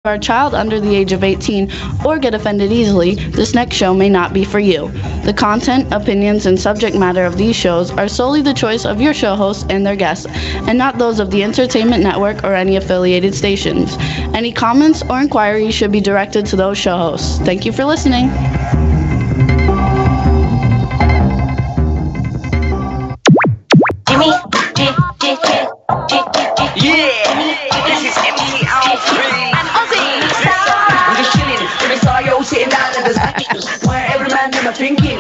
are a child under the age of 18 or get offended easily, this next show may not be for you. The content, opinions, and subject matter of these shows are solely the choice of your show hosts and their guests, and not those of the Entertainment Network or any affiliated stations. Any comments or inquiries should be directed to those show hosts. Thank you for listening. Jimmy, this is MTL3. I'm just chilling. Jimmy saw you sitting down at the where every man them are thinking.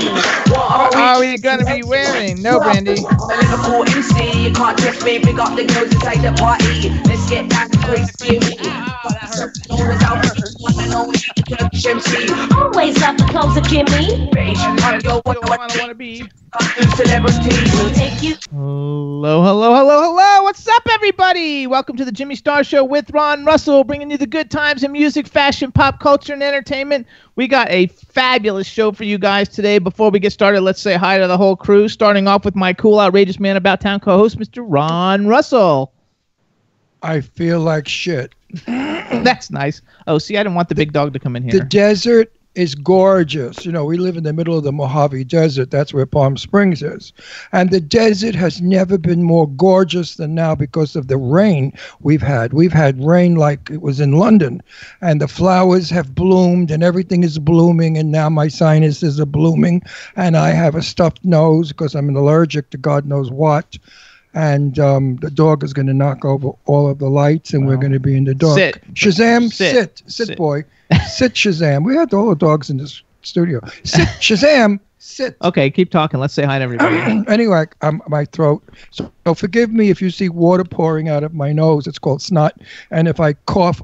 What are we gonna be wearing? No, Brandy. Liverpool MC, you can't trust me. Big up the girls inside the party. Let's get down to crazy. Always love the clothes of Jimmy. Wanna be. Celebrities. Take you. Hello. What's up, everybody? Welcome to the Jimmy Star Show with Ron Russell, bringing you the good times in music, fashion, pop culture, and entertainment. We got a fabulous show for you guys today. Before we get started, let's say hi to the whole crew, starting off with my cool, outrageous man about town co-host, Mr. Ron Russell. I feel like shit. That's nice. Oh, see, I didn't want the big dog to come in here. The desert is gorgeous. You know, we live in the middle of the Mojave Desert. That's where Palm Springs is. And the desert has never been more gorgeous than now because of the rain we've had. We've had rain like it was in London. And the flowers have bloomed and everything is blooming. And now my sinuses are blooming. And I have a stuffed nose because I'm allergic to God knows what. And the dog is going to knock over all of the lights, and we're going to be in the dark. Sit. Shazam, sit, boy. Sit, Shazam. We had all the dogs in this studio. Sit, Shazam, sit. Okay, keep talking. Let's say hi to everybody. Anyway, my throat. So forgive me if you see water pouring out of my nose. It's called snot. And if I cough,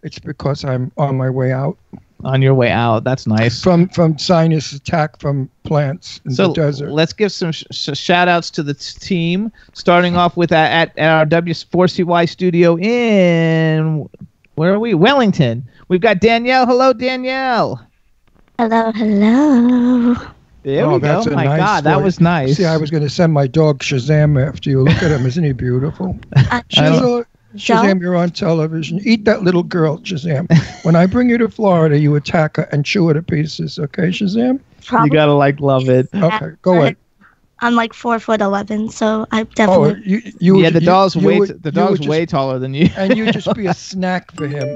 it's because I'm on my way out. On your way out. That's nice. From sinus attack from plants in the desert. Let's give some shout outs to the team, starting off with at our W4CY studio in, where are we? Wellington. We've got Danielle. Hello, Danielle. Hello. There we go. Oh my God, that was nice. See, I was going to send my dog Shazam after you. Look at him. Isn't he beautiful? Shazam, you're on television. Eat that little girl, Shazam. When I bring you to Florida, you attack her and chew her to pieces. Okay, Shazam? Probably. You gotta love it. Okay, go ahead. I'm like 4'11", so I definitely. The dog's way taller than you. And you just be a snack for him.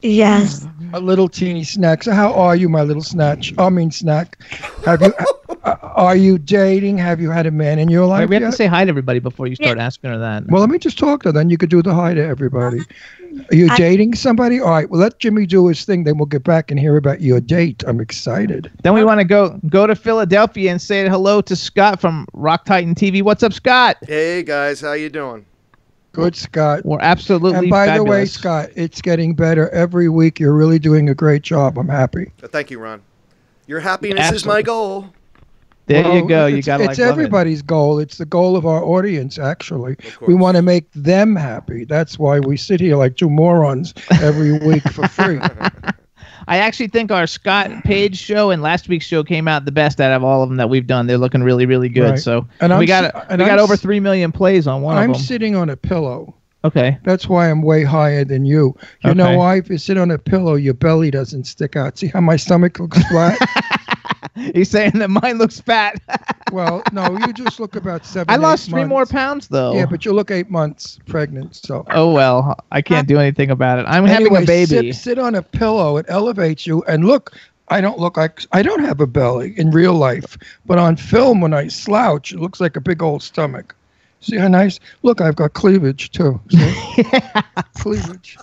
Yes. A little teeny snack. So how are you, my little snack? Have you? Are you dating? Have you had a man in your life? Wait, we have to say hi to everybody before you start asking her that. Well, let me just talk to her. Then you could do the hi to everybody. Are you dating somebody? All right. Well, let Jimmy do his thing. Then we'll get back and hear about your date. I'm excited. Then we want to go to Philadelphia and say hello to Scott from Rock Titan TV. What's up, Scott? Hey guys, how you doing? Good, Scott. We're absolutely And by fabulous. the way, Scott, it's getting better every week. You're really doing a great job. I'm happy. Thank you, Ron. Your happiness is my goal. There you go. You got to It's everybody's goal. It's the goal of our audience, actually. We want to make them happy. That's why we sit here like two morons every week for free. I actually think our Scott Page show and last week's show came out the best out of all of them that we've done. They're looking really, really good. Right. So and we got over 3 million plays on one of them. I'm sitting on a pillow. Okay. That's why I'm way higher than you. You know why? If you sit on a pillow, your belly doesn't stick out. See how my stomach looks flat? He's saying that mine looks fat. Well, no, you just look about 7 I lost 3 months. more pounds, though. Yeah, but you look 8 months pregnant. So. Oh, well, I can't do anything about it. I'm having a baby. Sit on a pillow. It elevates you. And look, I don't have a belly in real life. But on film, when I slouch, it looks like a big old stomach. See how nice? Look, I've got cleavage, too. See? Cleavage.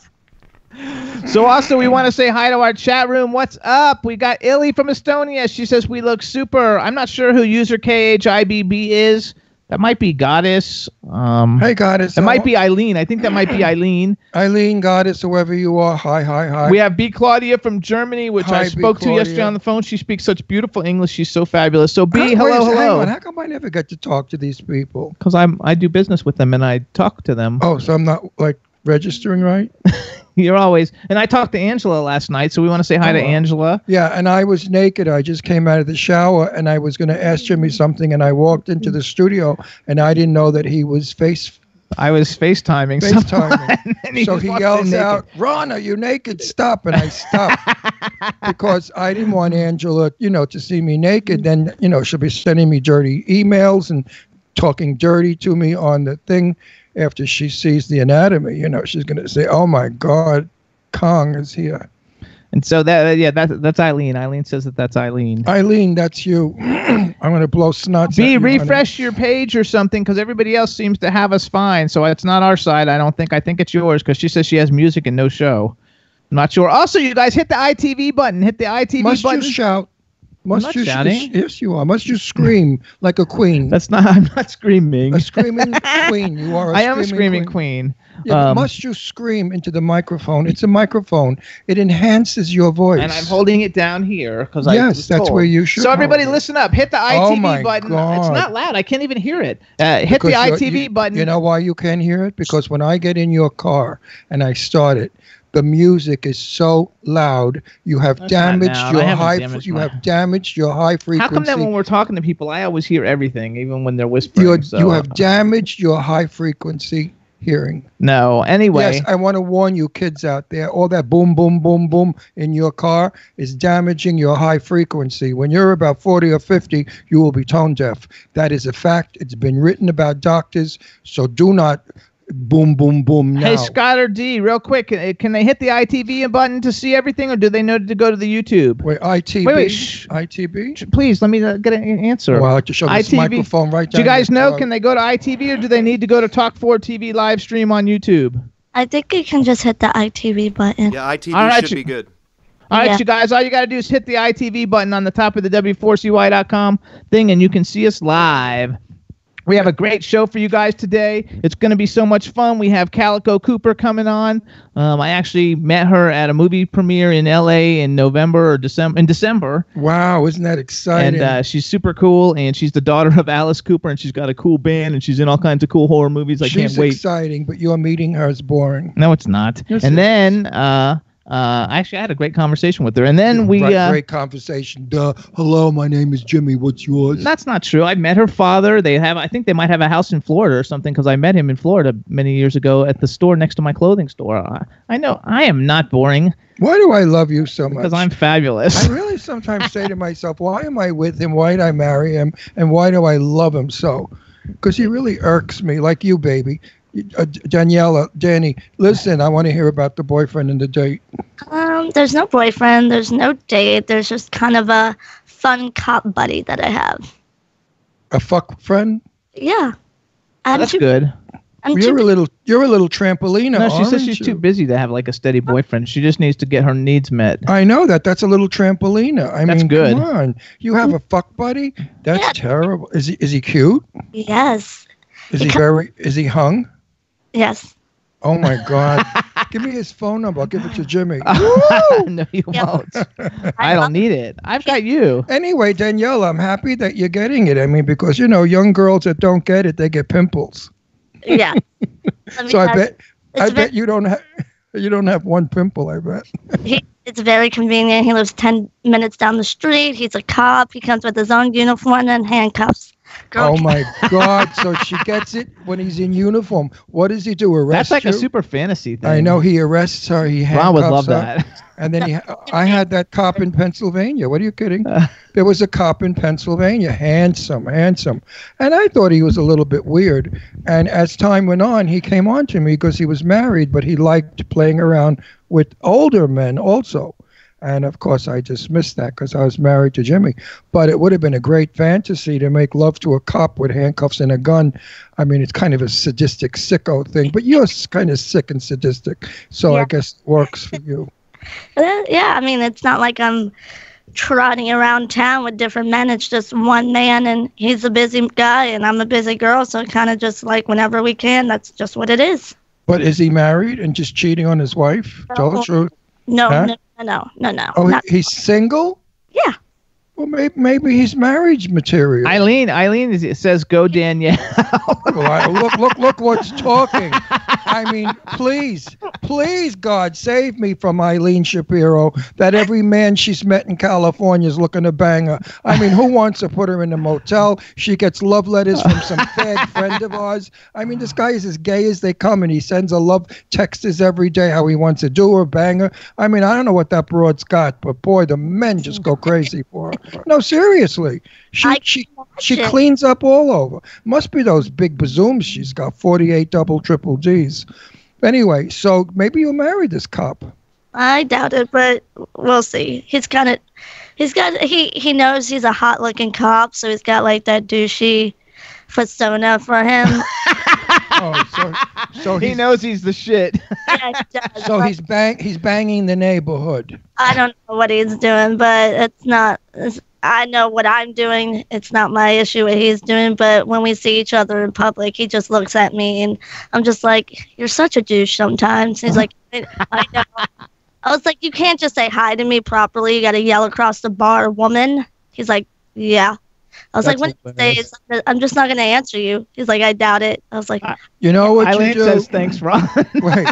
So also, we want to say hi to our chat room. What's up? We got Illy from Estonia. She says we look super. I'm not sure who user KHIBB is. That might be Goddess. Hey, Goddess. It might be Eileen. I think that might be Eileen. Eileen, Goddess, whoever you are. Hi. We have B. Claudia from Germany, which I spoke to yesterday on the phone. She speaks such beautiful English. She's so fabulous. So B, hello. Hang on. How come I never get to talk to these people? Because I do business with them and I talk to them. Oh, so I'm not like registering right? You're always, and I talked to Angela last night, so we want to say hi to Angela. Yeah, and I was naked. I just came out of the shower, and I was going to ask Jimmy something, and I walked into the studio, and I didn't know that he was face I was FaceTiming someone, and So just he walked in yells naked. out, "Ron, are you naked? Stop!" And I stopped because I didn't want Angela, to see me naked. Then, she'll be sending me dirty emails and talking dirty to me on the thing after she sees the anatomy. She's going to say, "Oh my God, Kong is here." And so that's Eileen. Eileen says that's Eileen. Eileen, that's you. I'm going to blow snots. B, at you, refresh your page or something, because everybody else seems to have us fine. So it's not our side, I don't think. I think it's yours, because she says she has music and no show. I'm not sure. Also, you guys, hit the ITV button. Hit the ITV Must button. you shout? I'm not shouting. Yes, you are. Must you scream like a queen? I'm not screaming. A screaming queen. You are. I am a screaming queen. Yeah, but must you scream into the microphone? It's a microphone. It enhances your voice. And I'm holding it down here because Yes, that's where you should. So everybody, hold it. listen up. Hit the Oh my ITV button. God. It's not loud. I can't even hear it. Hit Because the ITV button. You know why you can't hear it? Because when I get in your car and I start it, the music is so loud. You have That's not damaged loud. your I haven't high. damaged You my- have damaged your high frequency. How come that when we're talking to people, I always hear everything, even when they're whispering? You have damaged your high frequency hearing. No. Anyway. Yes, I want to warn you kids out there, all that boom, boom, boom, boom in your car is damaging your high frequency. When you're about 40 or 50, you will be tone deaf. That is a fact. It's been written about doctors, so do not boom, boom, boom now. Hey, Scott or D, real quick, can they hit the ITV button to see everything, or do they know to go to the YouTube? Wait, ITV? Wait, shh. ITV? Please, let me get an answer. Well, I have to show this ITV. microphone right Do down you guys your know, throat. can they go to ITV, or do they need to go to Talk 4 TV live stream on YouTube? I think you can just hit the ITV button. Yeah, ITV All right, should be good. All right, Yeah. you guys, all you got to do is hit the ITV button on the top of the W4CY.com thing, and you can see us live. We have a great show for you guys today. It's going to be so much fun. We have Calico Cooper coming on. I actually met her at a movie premiere in LA in December. Wow, isn't that exciting? And she's super cool, and she's the daughter of Alice Cooper, and she's got a cool band, and she's in all kinds of cool horror movies. I She's can't wait. exciting, but your meeting her is boring. No, it's not. Yes, And it then actually, I had a great conversation with her. And then Great conversation. Duh. Hello, my name is Jimmy. What's yours? That's not true. I met her father. I think they might have a house in Florida or something, because I met him in Florida many years ago at the store next to my clothing store. I know I am not boring Why do I love you so much? because I'm fabulous. I really sometimes say to myself, why am I with him? Why did I marry him? And why do I love him so? Because he really irks me, like you, baby. Daniela, Danny, listen, I want to hear about the boyfriend and the date. There's no boyfriend. There's no date. There's just kind of a fun cop buddy that I have. A fuck friend? Yeah. I'm That's too, good. I'm You're too, a little trampolina. No, she says aren't she's you? too busy to have like a steady boyfriend. She just needs to get her needs met. I know that. That's a little trampolina. I That's mean, good. come on. You have a fuck buddy? That's Yeah. terrible. Is he cute? yes. Is he hung? Yes. Oh my God. Give me his phone number. I'll give it to Jimmy. No, you Yeah. won't. I don't need it. I've got you. Anyway, Danielle, I'm happy that you're getting it. I mean, because, young girls that don't get it, they get pimples. Yeah. Let me So I tell you, bet it's ve- you don't have one pimple, I bet. It's very convenient. He lives 10 minutes down the street. He's a cop. He comes with his own uniform and handcuffs. Girl, Oh my God. So she gets it when he's in uniform. What does he do? Arrest That's like you? a super fantasy thing. I know he arrests her. He handcuffs Ron would love her. that. And then I had that cop in Pennsylvania. What are you kidding? There was a cop in Pennsylvania, handsome. And I thought he was a little bit weird. And as time went on, he came on to me because he was married, but he liked playing around with older men also. And of course, I dismissed that because I was married to Jimmy. But it would have been a great fantasy to make love to a cop with handcuffs and a gun. I mean, it's kind of a sadistic, sicko thing. But you're kind of sick and sadistic. So I Yeah. guess it works for you. yeah, I mean, it's not like I'm trotting around town with different men. It's just one man, and he's a busy guy, and I'm a busy girl. So kind of just like whenever we can, that's just what it is. But is he married and just cheating on his wife? Tell the No. truth. No, Huh? no. Oh, not- he's single? Yeah. Well, maybe he's marriage material. Eileen it says go Danielle. Well, look what's talking. I mean, please, God, save me from Eileen Shapiro, that every man she's met in California is looking to bang her. I mean, who wants to put her in a motel? She gets love letters from some fag friend of ours. I mean, this guy is as gay as they come, and he sends a love text us every day how he wants to do her, bang her. I mean, I don't know what that broad's got, but boy, the men just go crazy for her. No, seriously. She cleans up all over. Must be those big bazooms she's got, 48 double triple Ds. Anyway, so maybe you'll marry this cop. I doubt it, but we'll see. He knows he's a hot looking cop, so he's got like that douchey persona for him. So he knows he's the shit. Yeah, he does. So he's banging the neighborhood. I don't know what he's doing, but it's not. I know what I'm doing. It's not my issue what he's doing. But when we see each other in public, he just looks at me, and I'm just like, "You're such a douche." Sometimes he's like, "I know." I was like, "You can't just say hi to me properly. You got to yell across the bar, woman." He's like, "Yeah." I was like, "What do you say?" I'm just not going to answer you. He's like, "I doubt it." I was like, "You know what Eileen you do?" says, "Thanks, Ron." Wait,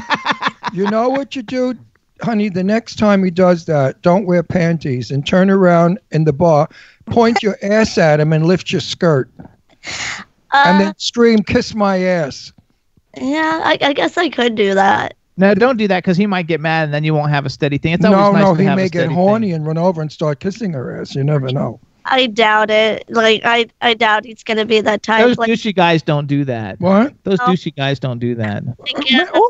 you know what you do? Honey, the next time he does that, don't wear panties and turn around in the bar, point your ass at him and lift your skirt. And then scream, "Kiss my ass." Yeah, I guess I could do that. No, don't do that because he might get mad and then you won't have a steady thing. It's always nice to he have may a steady get horny thing. and run over and start kissing her ass. You never know. I doubt it. Like, I doubt he's going to be that type. Those like, douchey guys don't do that. What? Those douchey guys don't do that.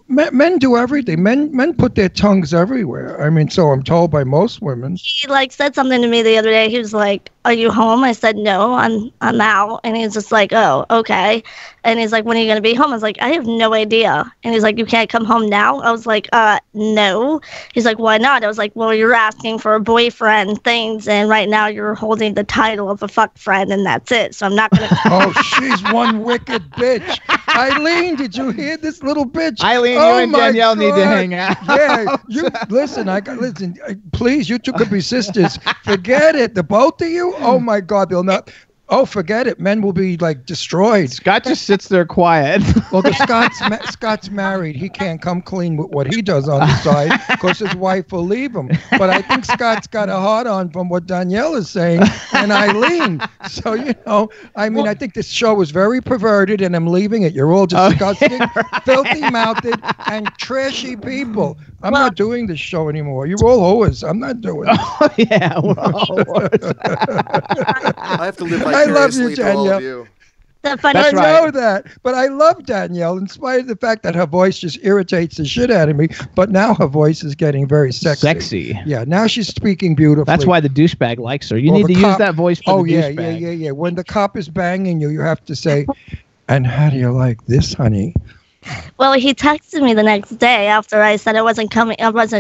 Men do everything. Men put their tongues everywhere. I mean, so I'm told by most women. He like said something to me the other day. He was like, "Are you home?" I said, "No, I'm out." And he's just like, "Oh, okay." And he's like, "When are you going to be home?" I was like, "I have no idea." And he's like, "You can't come home now?" I was like, no. He's like, "Why not?" I was like, "Well, you're asking for a boyfriend things, and right now you're holding the title of a fuck friend, and that's it. So I'm not going to." Oh, she's one wicked bitch. Eileen, did you hear this little bitch? Eileen, you and Danielle need to hang out. Yeah, listen. Please, you two could be sisters. Forget it. The both of you. Oh my God, they'll not. Oh, forget it. Men will be like destroyed. Scott just sits there quiet. Well, Scott's married. He can't come clean with what he does on the side because his wife will leave him. But I think Scott's got a hard on from what Danielle is saying and Eileen. So, I mean, I think this show is very perverted and I'm leaving it. You're all disgusting, filthy-mouthed, and trashy people. I'm not doing this show anymore. You're all whores. I'm not doing it. Oh, yeah, we're all whores. I have to live I love you, vicariously through all of Danielle. you. I know that, but I love Danielle in spite of the fact that her voice just irritates the shit out of me. But now her voice is getting very sexy. Yeah, now she's speaking beautifully. That's why the douchebag likes her. You need to use that voice for the douchebag. Yeah. When the cop is banging you, you have to say, "And how do you like this, honey?" Well, he texted me the next day after I said I wasn't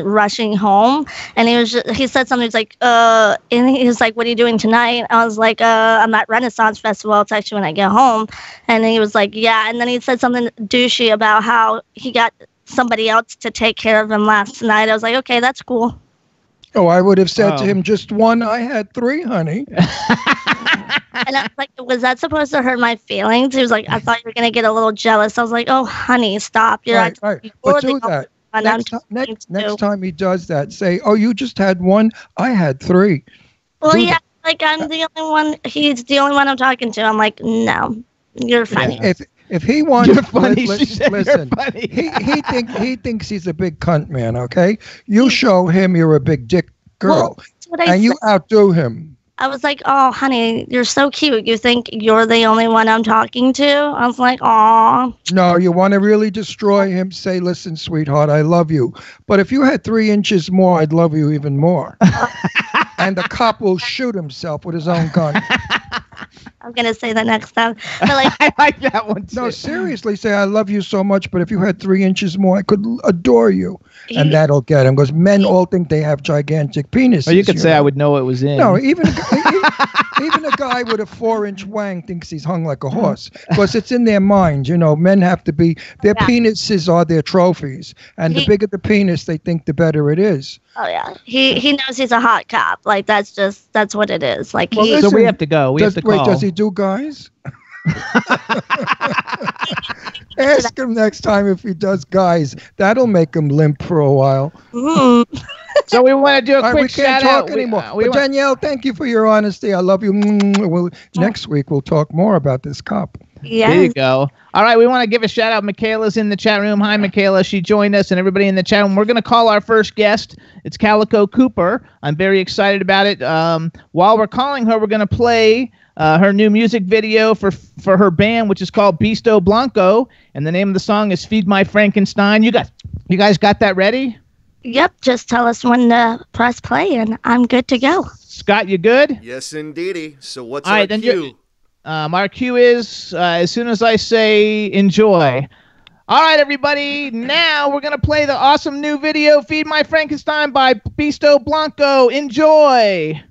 rushing home, and he said something. He's like, and he was like, "What are you doing tonight?" I was like, "I'm at Renaissance Festival. I'll text you when I get home." And he was like, "Yeah." And then he said something douchey about how he got somebody else to take care of him last night. I was like, "Okay, that's cool." Oh, I would have said to him, "Just one. I had three, honey." And I was like, "Was that supposed to hurt my feelings?" He was like, "I thought you were going to get a little jealous." I was like, "Oh, honey, stop. Right. But do that. Next time he does that, say, "Oh, you just had one. I had three." Well, yeah, like I'm the only one. He's the only one I'm talking to. I'm like, "No, you're funny." Yeah. If he wants, you're funny. Listen. He thinks he's a big cunt man. Okay, you show him you're a big dick girl, and you outdo him. I was like, "Oh, honey, you're so cute. You think you're the only one I'm talking to?" I was like, "Aw." No, you want to really destroy him, say, "Listen, sweetheart, I love you. But if you had 3 inches more, I'd love you even more." And the cop will shoot himself with his own gun. I'm going to say that next time. But like, I like that one too. No, seriously, say, "I love you so much, but if you had 3 inches more, I could adore you." And that'll get him. Because men all think they have gigantic penises. Or you could say, "I would know it was in." No, even a guy with a 4-inch wang thinks he's hung like a horse. Because it's in their mind. Men have to be, their penises are their trophies. And the bigger the penis, they think the better it is. Oh, yeah. He knows he's a hot cop. Like, that's what it is. Like, so we have to go. We have to call. Wait, does he do guys? Ask him next time if he does guys. That'll make him limp for a while. So we want to do a quick we can't shout out. talk anymore. But Danielle, thank you for your honesty. I love you. Next week we'll talk more about this cop. Yeah. There you go. All right, we want to give a shout out. Michaela's in the chat room. Hi, Michaela. She joined us, and everybody in the chat room. We're going to call our first guest. It's Calico Cooper. I'm very excited about it. While we're calling her, we're going to play her new music video for her band, which is called Bisto Blanco, and the name of the song is "Feed My Frankenstein." You guys got that ready? Yep. Just tell us when to press play, and I'm good to go. Scott, you good? Yes, indeedy. So what's All our right, then cue? Our cue is as soon as I say enjoy. All right, everybody. Now we're going to play the awesome new video, Feed My Frankenstein by Bisto Blanco. Enjoy.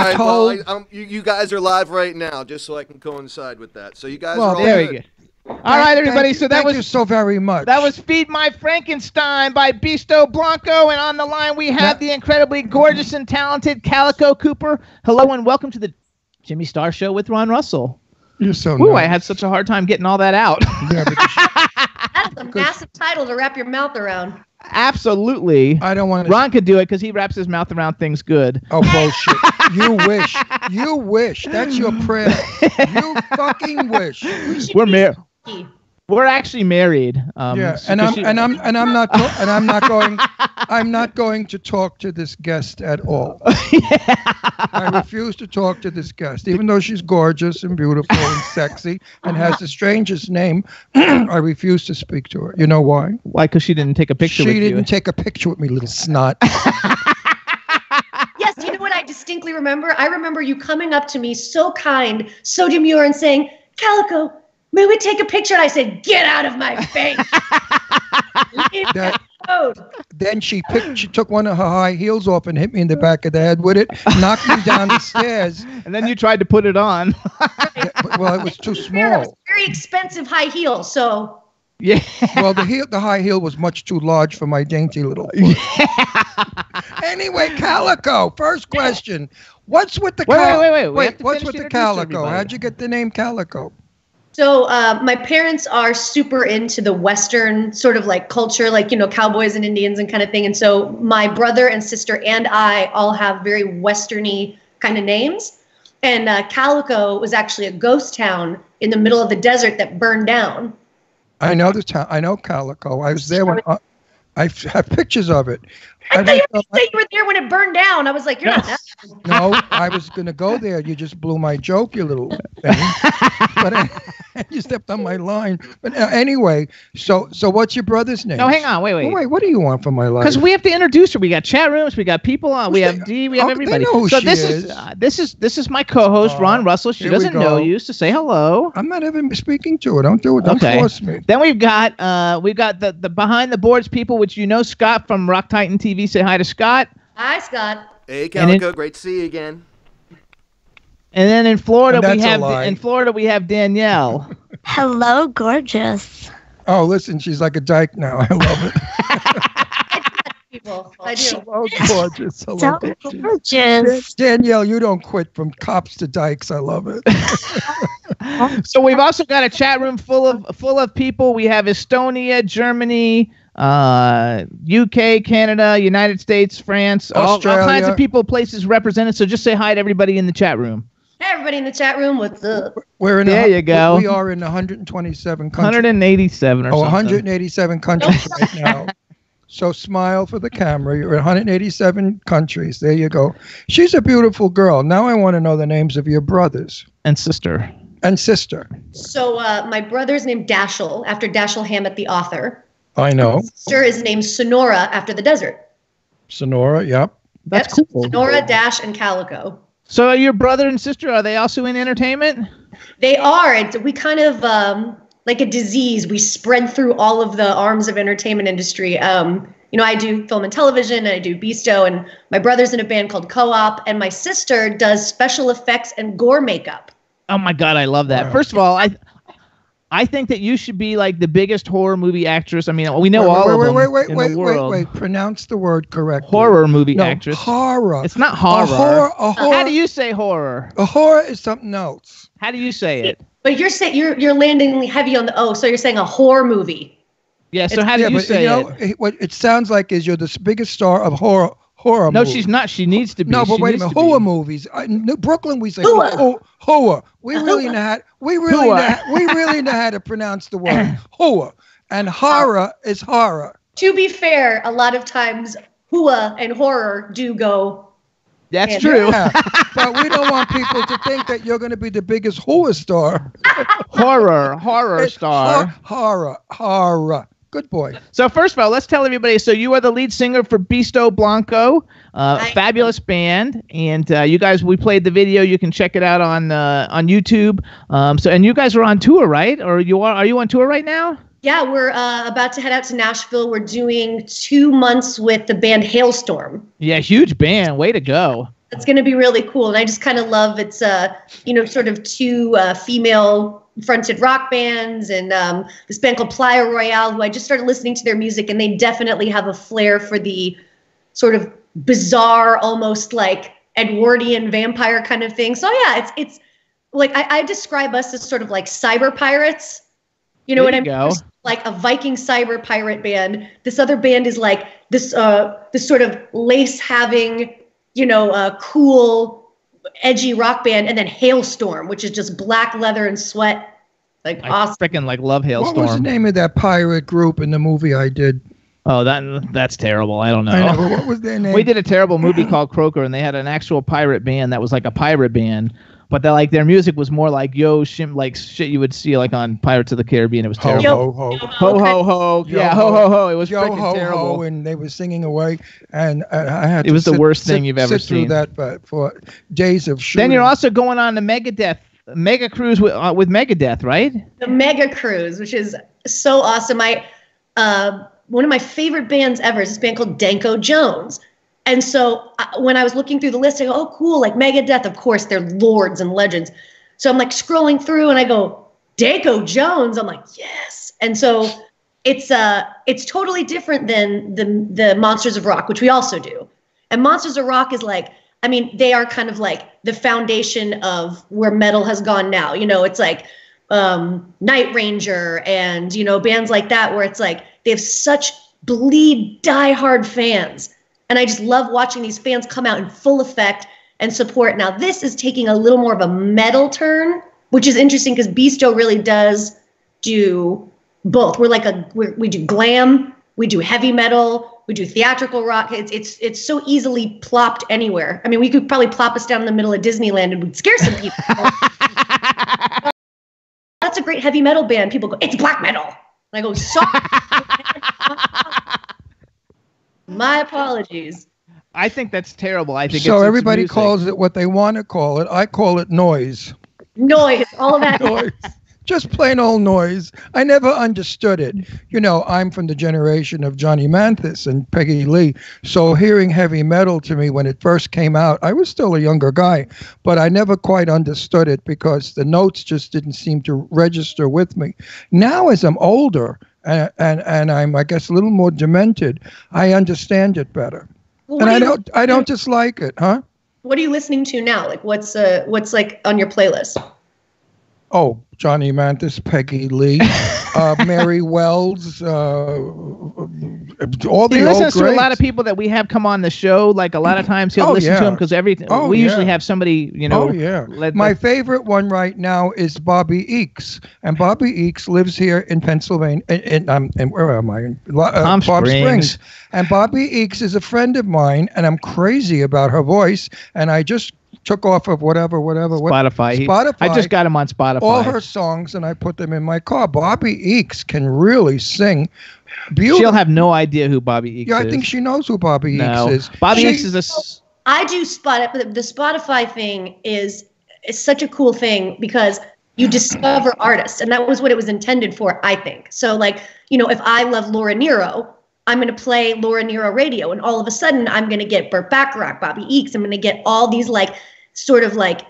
right, told. well, you guys are live right now, just so I can coincide with that. So you guys Well, are all There we good. go. All right, everybody. So that thank was you so very much. That was Feed My Frankenstein by Bisto Blanco. And on the line, we have Now- the incredibly gorgeous and talented Calico Cooper. Hello and welcome to the Jimmy Star Show with Ron Russell. You're so Ooh, I nice. had such a hard time getting all that out. Yeah, but That's a massive title to wrap your mouth around. Absolutely. I don't want to. Ron could do it because he wraps his mouth around things good. Oh, bullshit. You wish. You wish. That's your prayer. You fucking wish. We're married. We're actually married. Yeah, so- and 'cause I'm not going to talk to this guest at all. I refuse to talk to this guest, even though she's gorgeous and beautiful and sexy and has the strangest name. I refuse to speak to her. You know why? Why? Because she didn't take a picture with She didn't you. take a picture with me, little snot. Yes, you know what I distinctly remember? I remember you coming up to me so kind, so demure, and saying, Calico, may we take a picture? And I said, get out of my face. Leave me That- alone. Then she took one of her high heels off and hit me in the back of the head with it, knocked me down the stairs. And then you tried to put it on. Well, it was too Fair, that was small. very expensive high heel, so Yeah. Well, the high heel was much too large for my dainty little foot. Anyway, Calico. First question: what's with the Wait, cal- wait, wait. We have to what's finish with the introducing Calico? everybody. How'd you get the name Calico? So my parents are super into the Western sort of like culture, like, you know, cowboys and Indians and kind of thing. And so my brother and sister and I all have very Westerny kind of names. And Calico was actually a ghost town in the middle of the desert that burned down. I know the town. I know Calico. I was there when I have pictures of it. I thought you don't were, you were there when it burned down. I was like, you're not that. No, I was gonna go there. You just blew my joke, you little thing. But you stepped on my line. But anyway, so what's your brother's name? No, hang on. Wait, Oh, wait. wait, what do you want from my life? Because we have to introduce her. We got chat rooms. We got people on. We have D. We have Oh, they everybody. know who So she this is. this is my co-host Oh, Ron Russell. She here we doesn't know go. you, so say hello. I'm not even speaking to her. Don't do it. Don't Okay. force me. Then we've got the behind the boards people, which you know Scott from Rock Titan TV. Say hi to Scott. Hi, Scott. Hey, And Calico, great to see you again. And then in Florida And we that's a have lie. Danielle. Hello, gorgeous. Oh, listen, she's like a dyke now. I love it. People, I do. Oh, gorgeous. I So love it. gorgeous. Danielle, you don't quit from cops to dykes. I love it. So we've also got a chat room full of people. We have Estonia, Germany, UK, Canada, United States, France, all kinds Australia. of people, places represented. So just say hi to everybody in the chat room. Hey, everybody in the chat room, what's up? We're in. There you go. We are in 127 countries. 187 or Oh, something. 187 countries right now. So smile for the camera. You're in 187 countries. There you go. She's a beautiful girl. Now I want to know the names of your brothers And sister. and sister. So my brother's named Dashiell, after Dashiell Hammett, the author. I know. Sister is named Sonora, after the desert. Sonora, yep. That's Yep, cool. Sonora, Dash, and Calico. So are your brother and sister, are they also in entertainment? They are. We kind of, like a disease, we spread through all of the arms of entertainment industry. You know, I do film and television, and I do Bisto, and my brother's in a band called Co-op, and my sister does special effects and gore makeup. Oh my God, I love that. Wow. First of all, I think that you should be like the biggest horror movie actress. I mean, we know all of them in the world. Wait. Pronounce the word correctly. Horror movie No, actress. horror. It's not horror. A horror. How do you say horror? A horror is something else. How do you say it? But you're saying you're landing heavy on the O, so you're saying a horror movie. Yeah. So how do you but say it? what it sounds like is you're the biggest star of horror No, movies. she's not. She needs to be. No, but She wait a needs minute. to be. Horror movies. In Brooklyn, we say Hua. horror. We really know how. We really know how to pronounce the word horror. And horror is horror. To be fair, a lot of times hua and horror do go. That's And- true. Yeah, but we don't want people to think that you're going to be the biggest horror star. horror It's star. Horror. Good boy. So first of all, let's tell everybody. So you are the lead singer for Bisto Blanco, I- fabulous band, and you guys, we played the video. You can check it out on YouTube. And you guys are on tour, right? Or are you on tour right now? Yeah, we're about to head out to Nashville. We're doing 2 months with the band Hailstorm. Yeah, huge band. Way to go. It's going to be really cool. And I just kind of love it's, sort of two female fronted rock bands and this band called Playa Royale, who I just started listening to their music, and they definitely have a flair for the sort of bizarre, almost like Edwardian vampire kind of thing. So yeah, it's like I describe us as sort of like cyber pirates. You know what I mean? Like a Viking cyber pirate band. This other band is like this sort of lace having, cool, edgy rock band, and then Hailstorm, which is just black leather and sweat. Like awesome. Freaking like love Hailstorm. What was the name of that pirate group in the movie I did? Oh, that's terrible. I don't know. I know. What was their name? We did a terrible movie called Croaker, and they had an actual pirate band that was like a pirate band, but their music was more like like shit you would see like on Pirates of the Caribbean. It was terrible. Ho, ho, ho. Ho, ho, ho. Yeah, ho, ho, ho. It was Yo, freaking ho, terrible. ho, and they were singing away, and I had to It was the worst thing you've ever sit through seen. that for days of shooting. Then you're also going on the Mega Cruise with Megadeth, right? The Mega Cruise, which is so awesome. One of my favorite bands ever is this band called Danko Jones. And so when I was looking through the list, I go, oh, cool, like Megadeth, of course, they're lords and legends. So I'm like scrolling through and I go, Danko Jones. I'm like, yes. And so it's totally different than the Monsters of Rock, which we also do. And Monsters of Rock is like, I mean, they are kind of like the foundation of where metal has gone now. It's like Night Ranger and, bands like that, where it's like they have such bleed diehard fans. And I just love watching these fans come out in full effect and support. Now, this is taking a little more of a metal turn, which is interesting because Beasto really does do both. We do glam, we do heavy metal, we do theatrical rock. It's so easily plopped anywhere. I mean, we could probably plop us down in the middle of Disneyland and we'd scare some people. That's a great heavy metal band. People go, it's black metal. And I go, sorry. My apologies. I think that's terrible. I think so. It's Everybody music. calls it what they want to call it. I call it noise. Noise, all of that. Noise. Just plain old noise. I never understood it. I'm from the generation of Johnny Mathis and Peggy Lee. So hearing heavy metal to me when it first came out, I was still a younger guy, but I never quite understood it because the notes just didn't seem to register with me. Now, as I'm older and I'm, I guess, a little more demented, I understand it better. Well, and I don't dislike it, huh? What are you listening to now? Like what's like on your playlist? Oh, Johnny Mathis, Peggy Lee, Mary Wells, all the He old listens to a lot greats. of people that we have come on the show. Like a lot of times he'll listen to them because we usually have somebody, Oh, yeah. My favorite one right now is Bobby Eakes. And Bobby Eakes lives here in Pennsylvania. And where am I? Palm Springs. And Bobby Eakes is a friend of mine, and I'm crazy about her voice. And I just took off of whatever. Spotify. Spotify. I just got him on Spotify. All her songs, and I put them in my car. Bobby Eakes can really sing. Beautiful. She'll have no idea who Bobby Eakes is. Yeah, I think she knows who Bobby Eakes is. Bobby Eakes is a... I do Spotify. The Spotify thing is such a cool thing because you discover artists, and that was what it was intended for, I think. So, like, if I love Laura Nyro, I'm going to play Laura Nyro radio, and all of a sudden I'm going to get Burt Bacharach, Bobby Eakes. I'm going to get all these like sort of like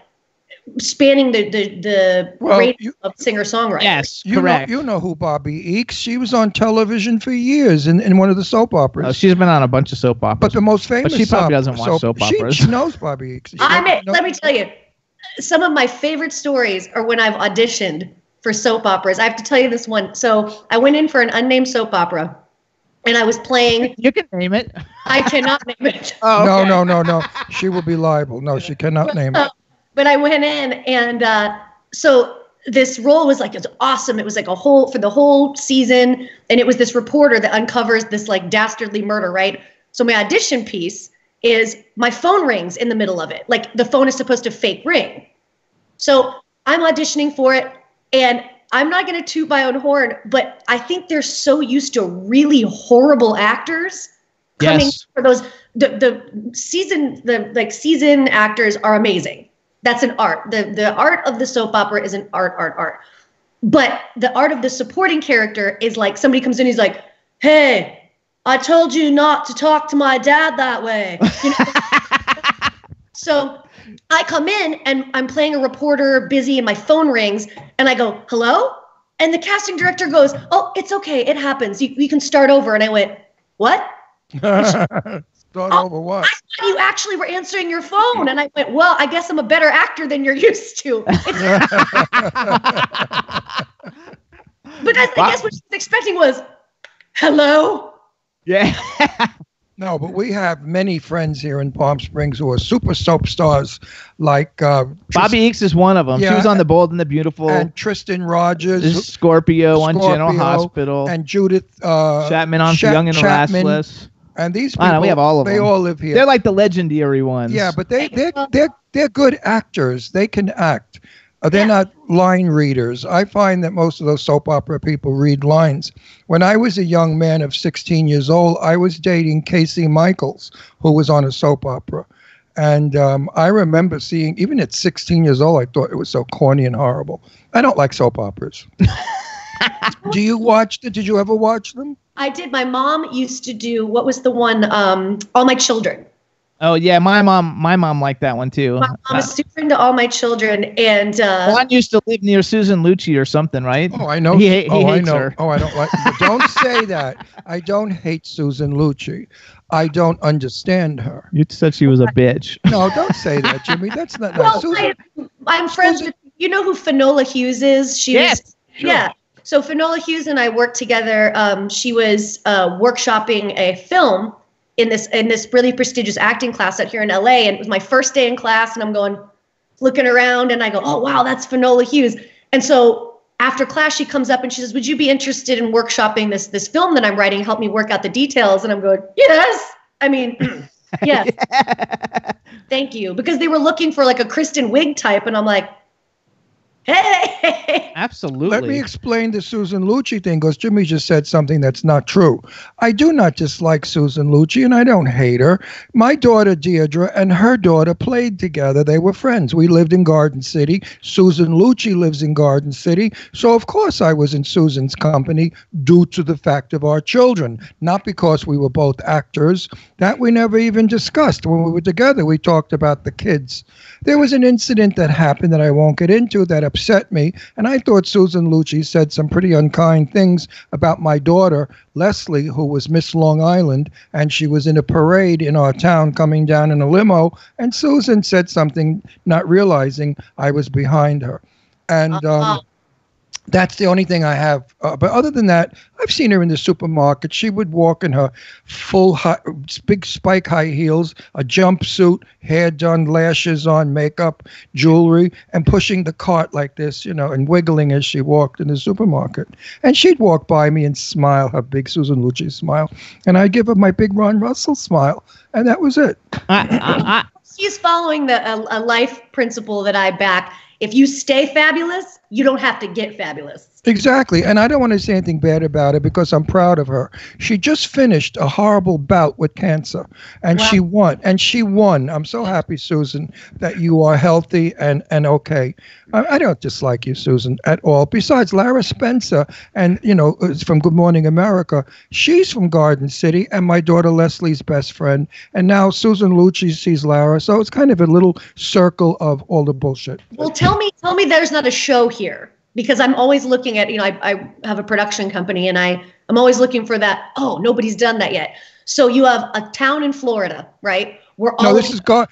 spanning the range of singer-songwriters. Yes, You correct. know who Bobby Eakes. She was on television for years in one of the soap operas. Oh, she's been on a bunch of soap operas. But the most famous. But she probably doesn't watch soap operas. She knows Bobby Eakes. Let me tell you, some of my favorite stories are when I've auditioned for soap operas. I have to tell you this one. So I went in for an unnamed soap opera. And I was playing. You can name it. I cannot name it. Oh, okay. No. She will be liable. No, she cannot name it. But I went in, and so this role was like, it was awesome. It was like for the whole season. And it was this reporter that uncovers this like dastardly murder, right? So my audition piece is my phone rings in the middle of it. Like the phone is supposed to fake ring. So I'm auditioning for it, and I'm not going to toot my own horn, but I think they're so used to really horrible actors coming for those. The season actors are amazing. That's an art. The art of the soap opera is an art. But the art of the supporting character is like somebody comes in, he's like, "Hey, I told you not to talk to my dad that way." So I come in and I'm playing a reporter, busy, and my phone rings, and I go, hello? And the casting director goes, oh, it's okay. It happens. You can start over. And I went, what? Start over what? I thought you actually were answering your phone. And I went, well, I guess I'm a better actor than you're used to. But I guess what she was expecting was, hello? Yeah. No, but we have many friends here in Palm Springs who are super soap stars, like Bobby Eakes is one of them. Yeah, she was on The Bold and the Beautiful. and Tristan Rogers, This Scorpio on General Hospital. and Judith Chapman on Young and Chapman. Restless. And these I people, know, we have all of they them. all live here. They're like the legendary ones. Yeah, but they're good actors. They can act. They're not line readers. I find that most of those soap opera people read lines. When I was a young man of 16 years old, I was dating Casey Michaels, who was on a soap opera. And I remember seeing, even at 16 years old, I thought it was so corny and horrible. I don't like soap operas. Did you ever watch them? I did. My mom used to do, what was the one, All My Children. Oh yeah, my mom liked that one too. My mom is super into All My Children, and Juan used to live near Susan Lucci or something, right? Oh, I know. He hates her. Oh, I don't like. Don't say that. I don't hate Susan Lucci. I don't understand her. You said she was a bitch. No, don't say that, Jimmy. That's not nice. well, Susan, I'm friends with, you know who Finola Hughes is? Yes, sure. Yeah. So Finola Hughes and I worked together. She was workshopping a film in this really prestigious acting class out here in LA, and it was my first day in class, and I'm looking around, and I go, oh wow, that's Finola Hughes. And so after class, she comes up and she says, would you be interested in workshopping this film that I'm writing? Help me work out the details. And I'm going, yes. I mean, yes. Yeah. Thank you. Because they were looking for like a Kristen Wiig type, and I'm like, hey. Absolutely. let me explain the Susan Lucci thing, because Jimmy just said something that's not true. I do not dislike Susan Lucci, and I don't hate her. My daughter Deirdre and her daughter played together. They were friends. We lived in Garden City. Susan Lucci lives in Garden City. So of course I was in Susan's company due to the fact of our children, not because we were both actors. That we never even discussed. When we were together, we talked about the kids. There was an incident that happened that I won't get into that upset me, and I thought Susan Lucci said some pretty unkind things about my daughter, Leslie, who was Miss Long Island, and she was in a parade in our town coming down in a limo, and Susan said something not realizing I was behind her. And that's the only thing I have. But other than that, I've seen her in the supermarket. She would walk in her big spike high heels, a jumpsuit, hair done, lashes on, makeup, jewelry, and pushing the cart like this, and wiggling as she walked in the supermarket. And she'd walk by me and smile, her big Susan Lucci smile. And I'd give her my big Ron Russell smile. And that was it. She's following a life principle that I back. If you stay fabulous, you don't have to get fabulous. Exactly. And I don't want to say anything bad about it because I'm proud of her. She just finished a horrible bout with cancer, and she won. And she won. I'm so happy, Susan, that you are healthy and okay. I don't dislike you, Susan, at all. Besides, Lara Spencer, and, is from Good Morning America. She's from Garden City, and my daughter Leslie's best friend. And now Susan Lucci sees Lara. So it's kind of a little circle of all the bullshit. Well, tell me there's not a show here. Because I'm always looking at, I have a production company, and I'm always looking for that. Oh, nobody's done that yet. So you have a town in Florida, right? This is Garden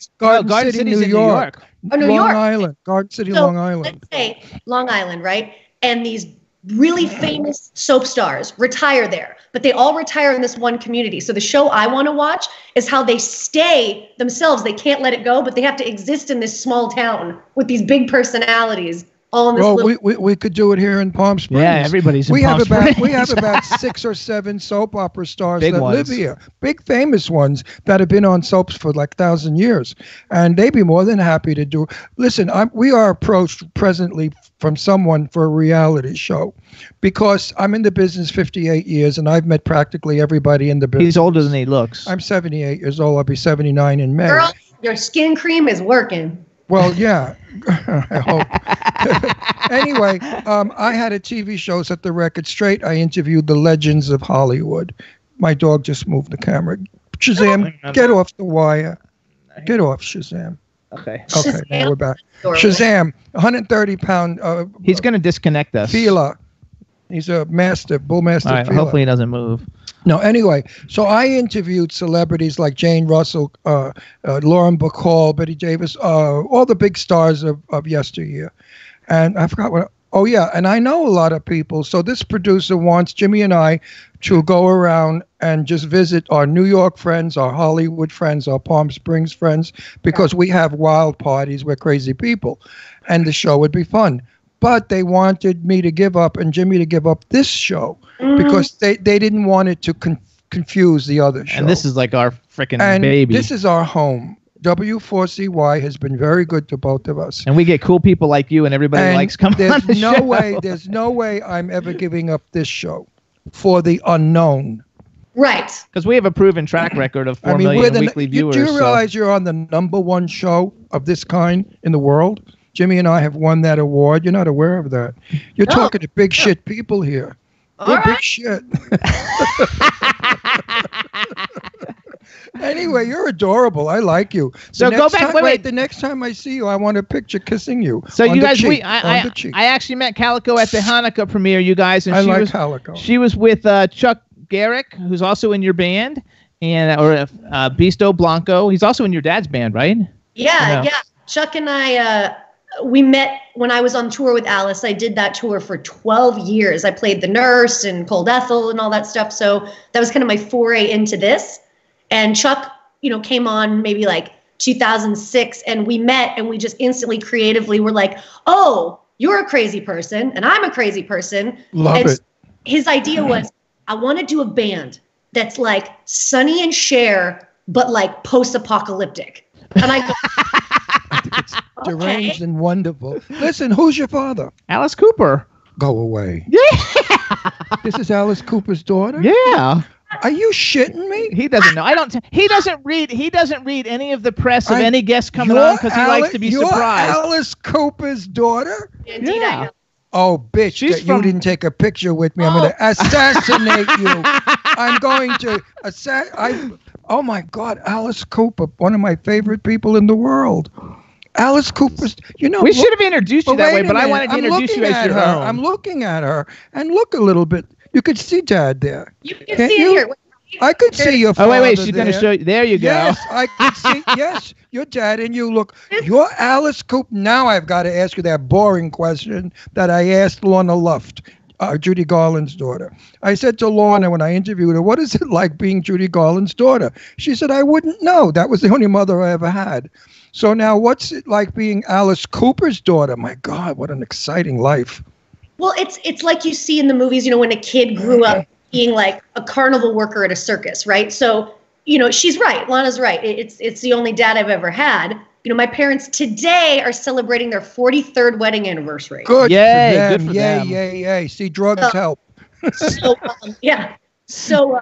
City, New York. Oh, New Long York. Island. Garden City, So, Long Island. Let's say Long Island, right? And these really famous soap stars retire there, but they all retire in this one community. So the show I want to watch is how they stay themselves. They can't let it go, but they have to exist in this small town with these big personalities. We could do it here in Palm Springs. Yeah, everybody's in Palm Springs. We have about 6 or 7 soap opera stars that ones. live here. Big famous ones that have been on soaps for like 1,000 years. And they'd be more than happy to do. Listen, we are approached presently from someone for a reality show because I'm in the business 58 years and I've met practically everybody in the business. He's older than he looks. I'm 78 years old. I'll be 79 in May. Girl, your skin cream is working. Well, yeah, I hope. Anyway, I had a TV show, Set the Record Straight. I interviewed the legends of Hollywood. My dog just moved the camera. Shazam, get off the wire. Get off, Shazam. Okay. Okay, now we're back. Shazam. Shazam, 130-pound He's going to disconnect us. Fila. He's a master, bull master All right, Fila. hopefully he doesn't move. No, anyway, so I interviewed celebrities like Jane Russell, Lauren Bacall, Betty Davis, all the big stars of yesteryear. And I forgot what. Oh, yeah, and I know a lot of people. So this producer wants Jimmy and I to go around and just visit our New York friends, our Hollywood friends, our Palm Springs friends, because we have wild parties. We're crazy people. And the show would be fun. But they wanted me to give up and Jimmy to give up this show because they didn't want it to confuse the other show. And this is like our freaking And baby. this is our home. W4CY has been very good to both of us. And we get cool people like you, and everybody And likes coming on the show. There's no way I'm ever giving up this show for the unknown. Right. Because we have a proven track record of 4 million weekly viewers. Do you so- realize you're on the #1 show of this kind in the world? Jimmy and I have won that award. You're not aware of that. You're talking to big shit people here. We're big shit. Anyway, you're adorable. I like you. So go back. Wait. The next time I see you, I want a picture kissing you. So on you the guys, cheek, I on the cheek. actually met Calico at the Hanukkah premiere, you guys, and I she like was Calico. She was with Chuck Garrick, who's also in your band, and Bisto Blanco. He's also in your dad's band, right? Yeah. Chuck and I, we met when I was on tour with Alice. I did that tour for 12 years. I played the nurse and Cold Ethel and all that stuff. So that was kind of my foray into this. And Chuck, came on maybe like 2006, and we met, and we just instantly creatively were like, oh, you're a crazy person and I'm a crazy person. Love and it. His idea was, I want to do a band that's like Sonny and Cher, but like post-apocalyptic. And I go, Deranged and wonderful. Listen, who's your father? Alice Cooper. Go away. Yeah. This is Alice Cooper's daughter? Yeah. Are you shitting me? He doesn't know. He doesn't read any of the press of any guests coming on because he likes to be you're surprised. Alice Cooper's daughter? Indeed, I know. Oh, bitch, She's you didn't take a picture with me. I'm going to assassinate you. I'm going to oh, my God, Alice Cooper, one of my favorite people in the world. Alice Cooper's, we should have introduced you that way, but I wanted to introduce you as your own. I'm looking at her, and look a little bit. You could see Dad there. You can Can't see you? it here. I could see your father. Oh, wait, she's going to show you. There you go. Yes, I could see. Yes, your dad, and you look. You're Alice Cooper. Now I've got to ask you that boring question that I asked Lorna Luft, Judy Garland's daughter. I said to Lorna when I interviewed her, what is it like being Judy Garland's daughter? She said, I wouldn't know. That was the only mother I ever had. So now what's it like being Alice Cooper's daughter? My God, what an exciting life. Well, it's like you see in the movies, when a kid grew up being like a carnival worker at a circus, right? So, she's right. Lana's right. It's the only dad I've ever had. My parents today are celebrating their 43rd wedding anniversary. Good Yay, for them. good for Yay, them. yay, yay. See, drugs help. So, yeah. So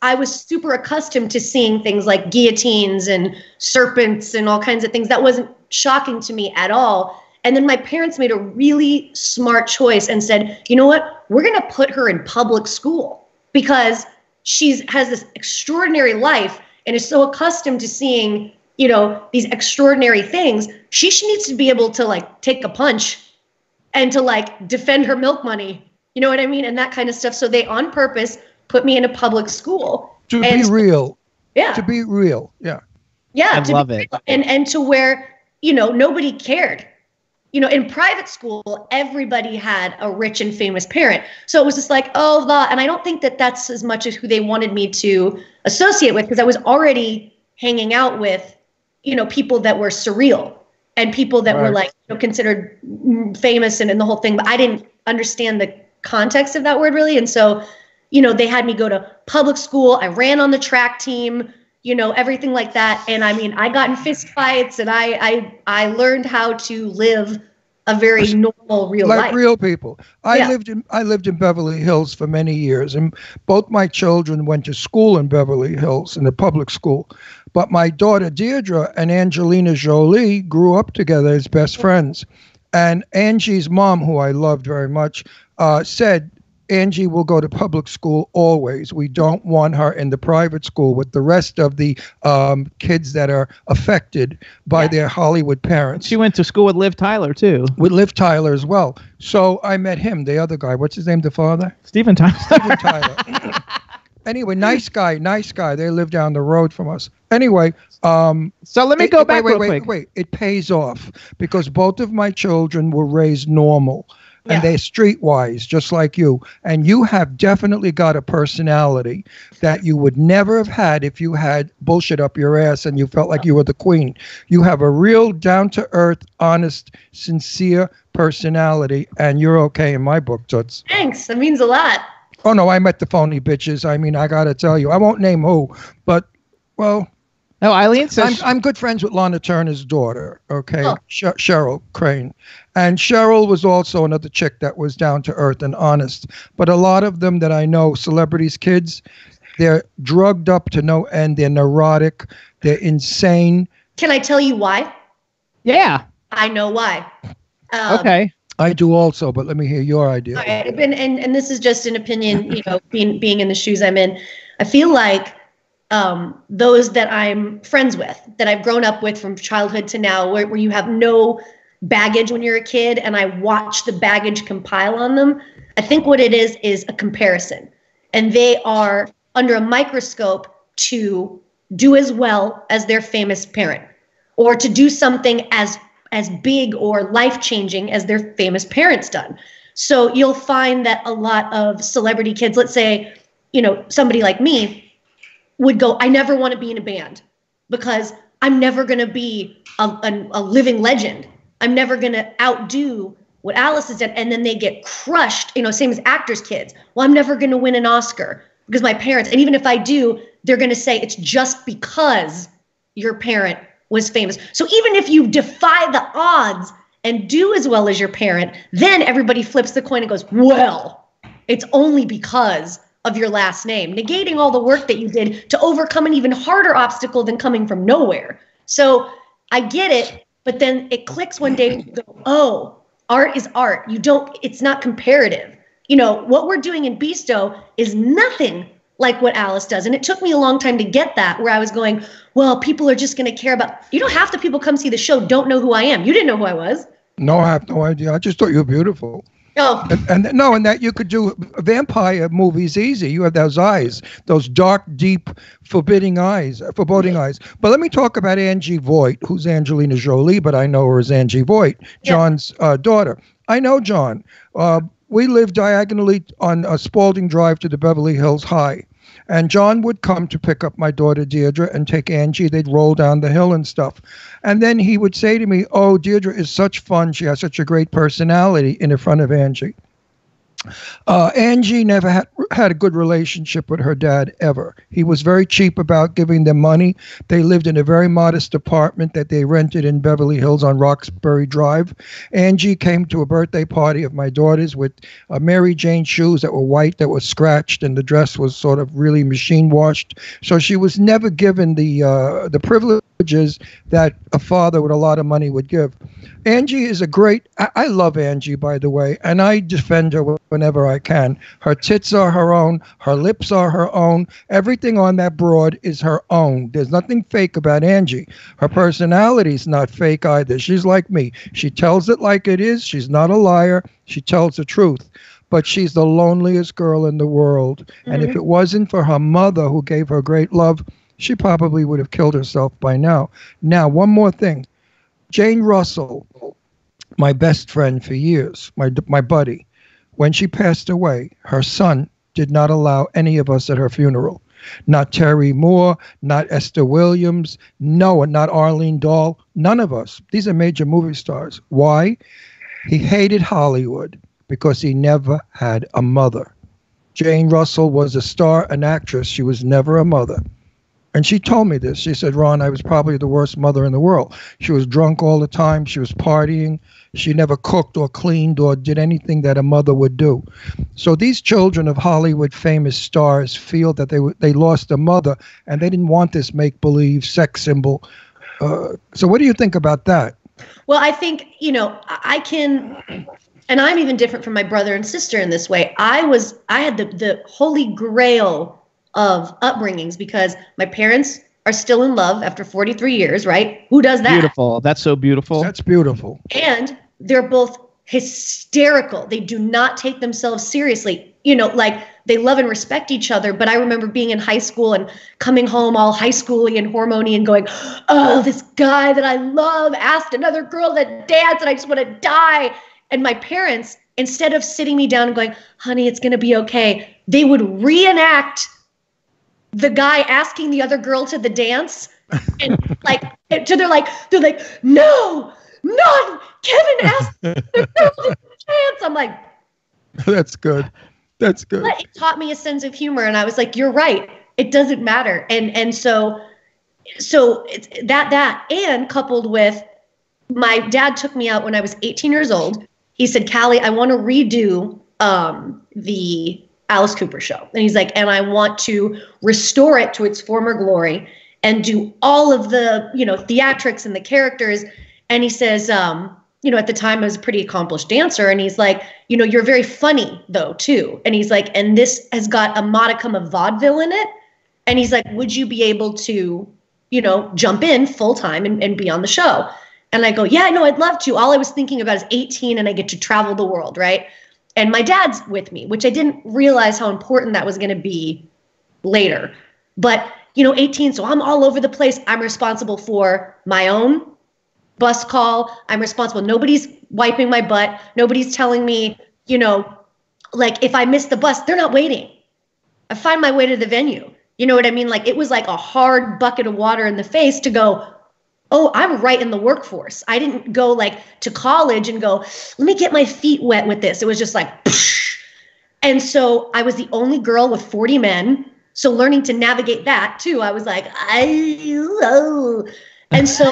I was super accustomed to seeing things like guillotines and serpents and all kinds of things. That wasn't shocking to me at all. And then my parents made a really smart choice and said, you know what? We're going to put her in public school because she has this extraordinary life and is so accustomed to seeing, these extraordinary things. She needs to be able to take a punch and to defend her milk money. You know what I mean? And that kind of stuff. So they on purpose put me in a public school. To be real. Yeah. To be real. Yeah. Yeah. I love it. And to where, nobody cared. In private school, everybody had a rich and famous parent. So it was just like, and I don't think that that's as much as who they wanted me to associate with, because I was already hanging out with, people that were surreal and people that were considered famous and the whole thing. But I didn't understand the context of that word really. And so, they had me go to public school. I ran on the track team. Everything like that. And I mean, I got in fist fights and I learned how to live a very normal, real life. Like real people. I lived in Beverly Hills for many years, and both my children went to school in Beverly Hills, in the public school. But my daughter Deirdre and Angelina Jolie grew up together as best friends. And Angie's mom, who I loved very much, said, Angie will go to public school always. We don't want her in the private school with the rest of the kids that are affected by their Hollywood parents. She went to school with Liv Tyler, too. With Liv Tyler as well. So I met him, the other guy. What's his name, the father? Steven Tyler. Steven Tyler. Anyway, nice guy. They live down the road from us. Anyway, so let me go back real quick. Wait. It pays off because both of my children were raised normal. And they're streetwise, just like you. And you have definitely got a personality that you would never have had if you had bullshit up your ass and you felt like you were the queen. You have a real down-to-earth, honest, sincere personality, and you're okay in my book, Toots. Thanks. That means a lot. Oh, no, I met the phony bitches. I mean, I got to tell you. I won't name who, but, well... No, Eileen says... I'm good friends with Lana Turner's daughter, okay? Oh. Cheryl Crane. And Cheryl was also another chick that was down to earth and honest. But a lot of them that I know, celebrities' kids, they're drugged up to no end. They're neurotic. They're insane. Can I tell you why? Yeah. I know why. Okay. I do also, but let me hear your idea. All right. And this is just an opinion, you know, being in the shoes I'm in. I feel like those that I'm friends with, that I've grown up with from childhood to now, where you have no baggage when you're a kid, and I watch the baggage compile on them, I think what it is a comparison. And they are under a microscope to do as well as their famous parent, or to do something as big or life-changing as their famous parents done. So you'll find that a lot of celebrity kids, let's say, you know, somebody like me, would go, I never want to be in a band because I'm never going to be a living legend. I'm never going to outdo what Alice has done. And then they get crushed, you know, same as actors' kids. Well, I'm never going to win an Oscar because my parents, and even if I do, they're going to say it's just because your parent was famous. So even if you defy the odds and do as well as your parent, then everybody flips the coin and goes, well, it's only because of your last name, negating all the work that you did to overcome an even harder obstacle than coming from nowhere. So I get it, but then it clicks one day and you go, oh, art is art. It's not comparative. You know, what we're doing in Beasto is nothing like what Alice does. And it took me a long time to get that, where I was going, well, people are just going to care about, you know, half the people come see the show don't know who I am. You didn't know who I was. No, I have no idea. I just thought you were beautiful. Oh. And that you could do vampire movies easy. You have those eyes, those dark, deep, foreboding eyes. But let me talk about Angie Voigt, who's Angelina Jolie, but I know her as Angie Voigt, John's daughter. I know John. We live diagonally on Spalding Drive to the Beverly Hills High. And John would come to pick up my daughter Deirdre and take Angie. They'd roll down the hill and stuff. And then he would say to me, oh, Deirdre is such fun. She has such a great personality in front of Angie. Angie never had a good relationship with her dad ever. He was very cheap about giving them money. They lived in a very modest apartment that they rented in Beverly Hills on Roxbury Drive. Angie came to a birthday party of my daughter's with Mary Jane shoes that were white, that were scratched, and the dress was sort of really machine washed. So she was never given the privileges that a father with a lot of money would give. Angie is I love Angie, by the way, and I defend her whenever I can. Her tits are her own. Her lips are her own. Everything on that broad is her own. There's nothing fake about Angie. Her personality's not fake either. She's like me. She tells it like it is. She's not a liar. She tells the truth. But she's the loneliest girl in the world. Mm-hmm. And if it wasn't for her mother, who gave her great love, she probably would have killed herself by now. Now, one more thing. Jane Russell, my best friend for years, my buddy, when she passed away, her son did not allow any of us at her funeral. Not Terry Moore, not Esther Williams, no, not Arlene Dahl, none of us. These are major movie stars. Why? He hated Hollywood because he never had a mother. Jane Russell was a star, an actress. She was never a mother. And she told me this. She said, Ron, I was probably the worst mother in the world. She was drunk all the time. She was partying. She never cooked or cleaned or did anything that a mother would do. So these children of Hollywood famous stars feel that they lost a mother, and they didn't want this make-believe sex symbol. So what do you think about that? Well, I think, you know, I and I'm even different from my brother and sister in this way. I had the holy grail of upbringings because my parents are still in love after 43 years, right? Who does that? Beautiful. That's so beautiful. That's beautiful. And they're both hysterical. They do not take themselves seriously. You know, like they love and respect each other. But I remember being in high school and coming home all high schooly and hormony and going, oh, this guy that I love asked another girl to dance and I just want to die. And my parents, instead of sitting me down and going, honey, it's going to be okay, they would reenact the guy asking the other girl to the dance. And like, so they're like, no, Kevin asked the girl to dance. I'm like, That's good. That's good. But it taught me a sense of humor, and I was like, "You're right. It doesn't matter." And so it's that and coupled with my dad took me out when I was 18 years old. He said, "Callie, I want to redo the Alice Cooper show," and he's like, "And I want to restore it to its former glory and do all of the theatrics and the characters." And he says, at the time I was a pretty accomplished dancer. And he's like, you're very funny though, too. And he's like, and this has got a modicum of vaudeville in it. And he's like, would you be able to, jump in full time and be on the show? And I go, yeah, no, I'd love to. All I was thinking about is 18 and I get to travel the world, right? And my dad's with me, which I didn't realize how important that was going to be later. But, 18, so I'm all over the place. I'm responsible for my own bus call. I'm responsible. Nobody's wiping my butt. Nobody's telling me, like if I miss the bus, they're not waiting. I find my way to the venue. You know what I mean? Like it was like a hard bucket of water in the face to go, oh, I'm right in the workforce. I didn't go like to college and go, let me get my feet wet with this. It was just like, psh. And so I was the only girl with 40 men. So learning to navigate that too, I was like, and so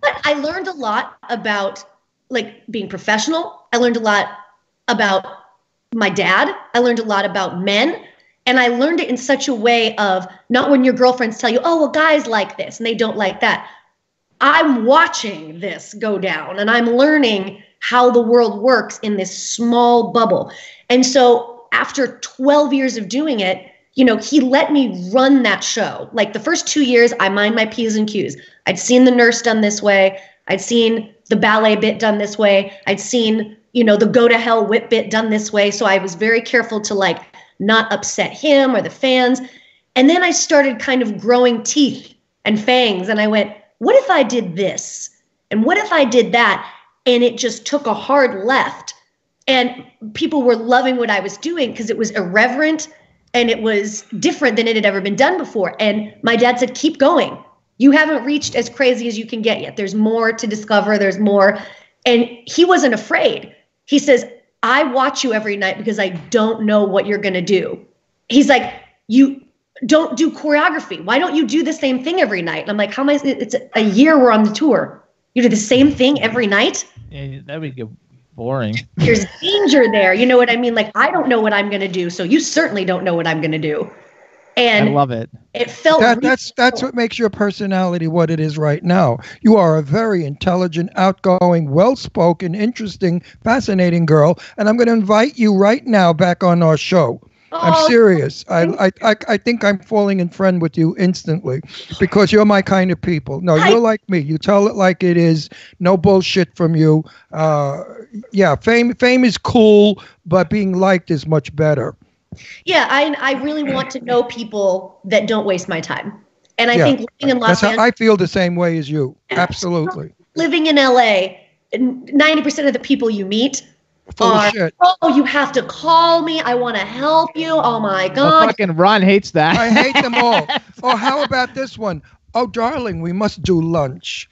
but I learned a lot about like being professional. I learned a lot about my dad. I learned a lot about men. And I learned it in such a way of not when your girlfriends tell you, oh, well, guys like this and they don't like that. I'm watching this go down and I'm learning how the world works in this small bubble. And so after 12 years of doing it, he let me run that show. Like the first 2 years, I mind my P's and Q's. I'd seen the nurse done this way. I'd seen the ballet bit done this way. I'd seen, the go to hell whip bit done this way. So I was very careful to like not upset him or the fans. And then I started kind of growing teeth and fangs. And I went, what if I did this? And what if I did that? And it just took a hard left. And people were loving what I was doing because it was irreverent and it was different than it had ever been done before. And my dad said, keep going. You haven't reached as crazy as you can get yet. There's more to discover. There's more. And he wasn't afraid. He says, I watch you every night because I don't know what you're going to do. He's like, you don't do choreography. Why don't you do the same thing every night? And I'm like, it's a year we're on the tour. You do the same thing every night? Yeah, that would get boring. There's danger there. You know what I mean? Like, I don't know what I'm going to do. So you certainly don't know what I'm going to do. And I love it. It felt that's what makes your personality what it is right now. You are a very intelligent, outgoing, well-spoken, interesting, fascinating girl, and I'm going to invite you right now back on our show. I'm serious. I think I'm falling in friend with you instantly because you're my kind of people. No, you're like me. You tell it like it is. No bullshit from you. Fame is cool, but being liked is much better. Yeah, I really want to know people that don't waste my time. And I think living in Los Angeles. I feel the same way as you. Absolutely. Living in LA, 90% of the people you meet are, oh, you have to call me. I want to help you. Oh, my God. Well, fucking Ron hates that. I hate them all. Oh, how about this one? Oh, darling, we must do lunch.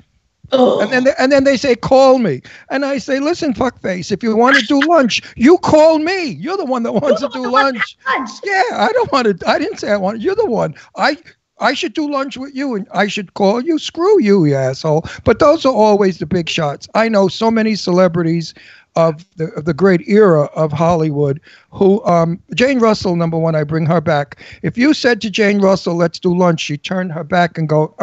Oh. And then they say, call me. And I say, listen, fuckface, if you want to do lunch, you call me. You're the one that wants to do lunch. Yeah, I don't want to. I didn't say I want. You're the one. I should do lunch with you and I should call you. Screw you, you asshole. But those are always the big shots. I know so many celebrities of the great era of Hollywood. Who Jane Russell, number one, I bring her back. If you said to Jane Russell, "Let's do lunch," she'd turn her back and go,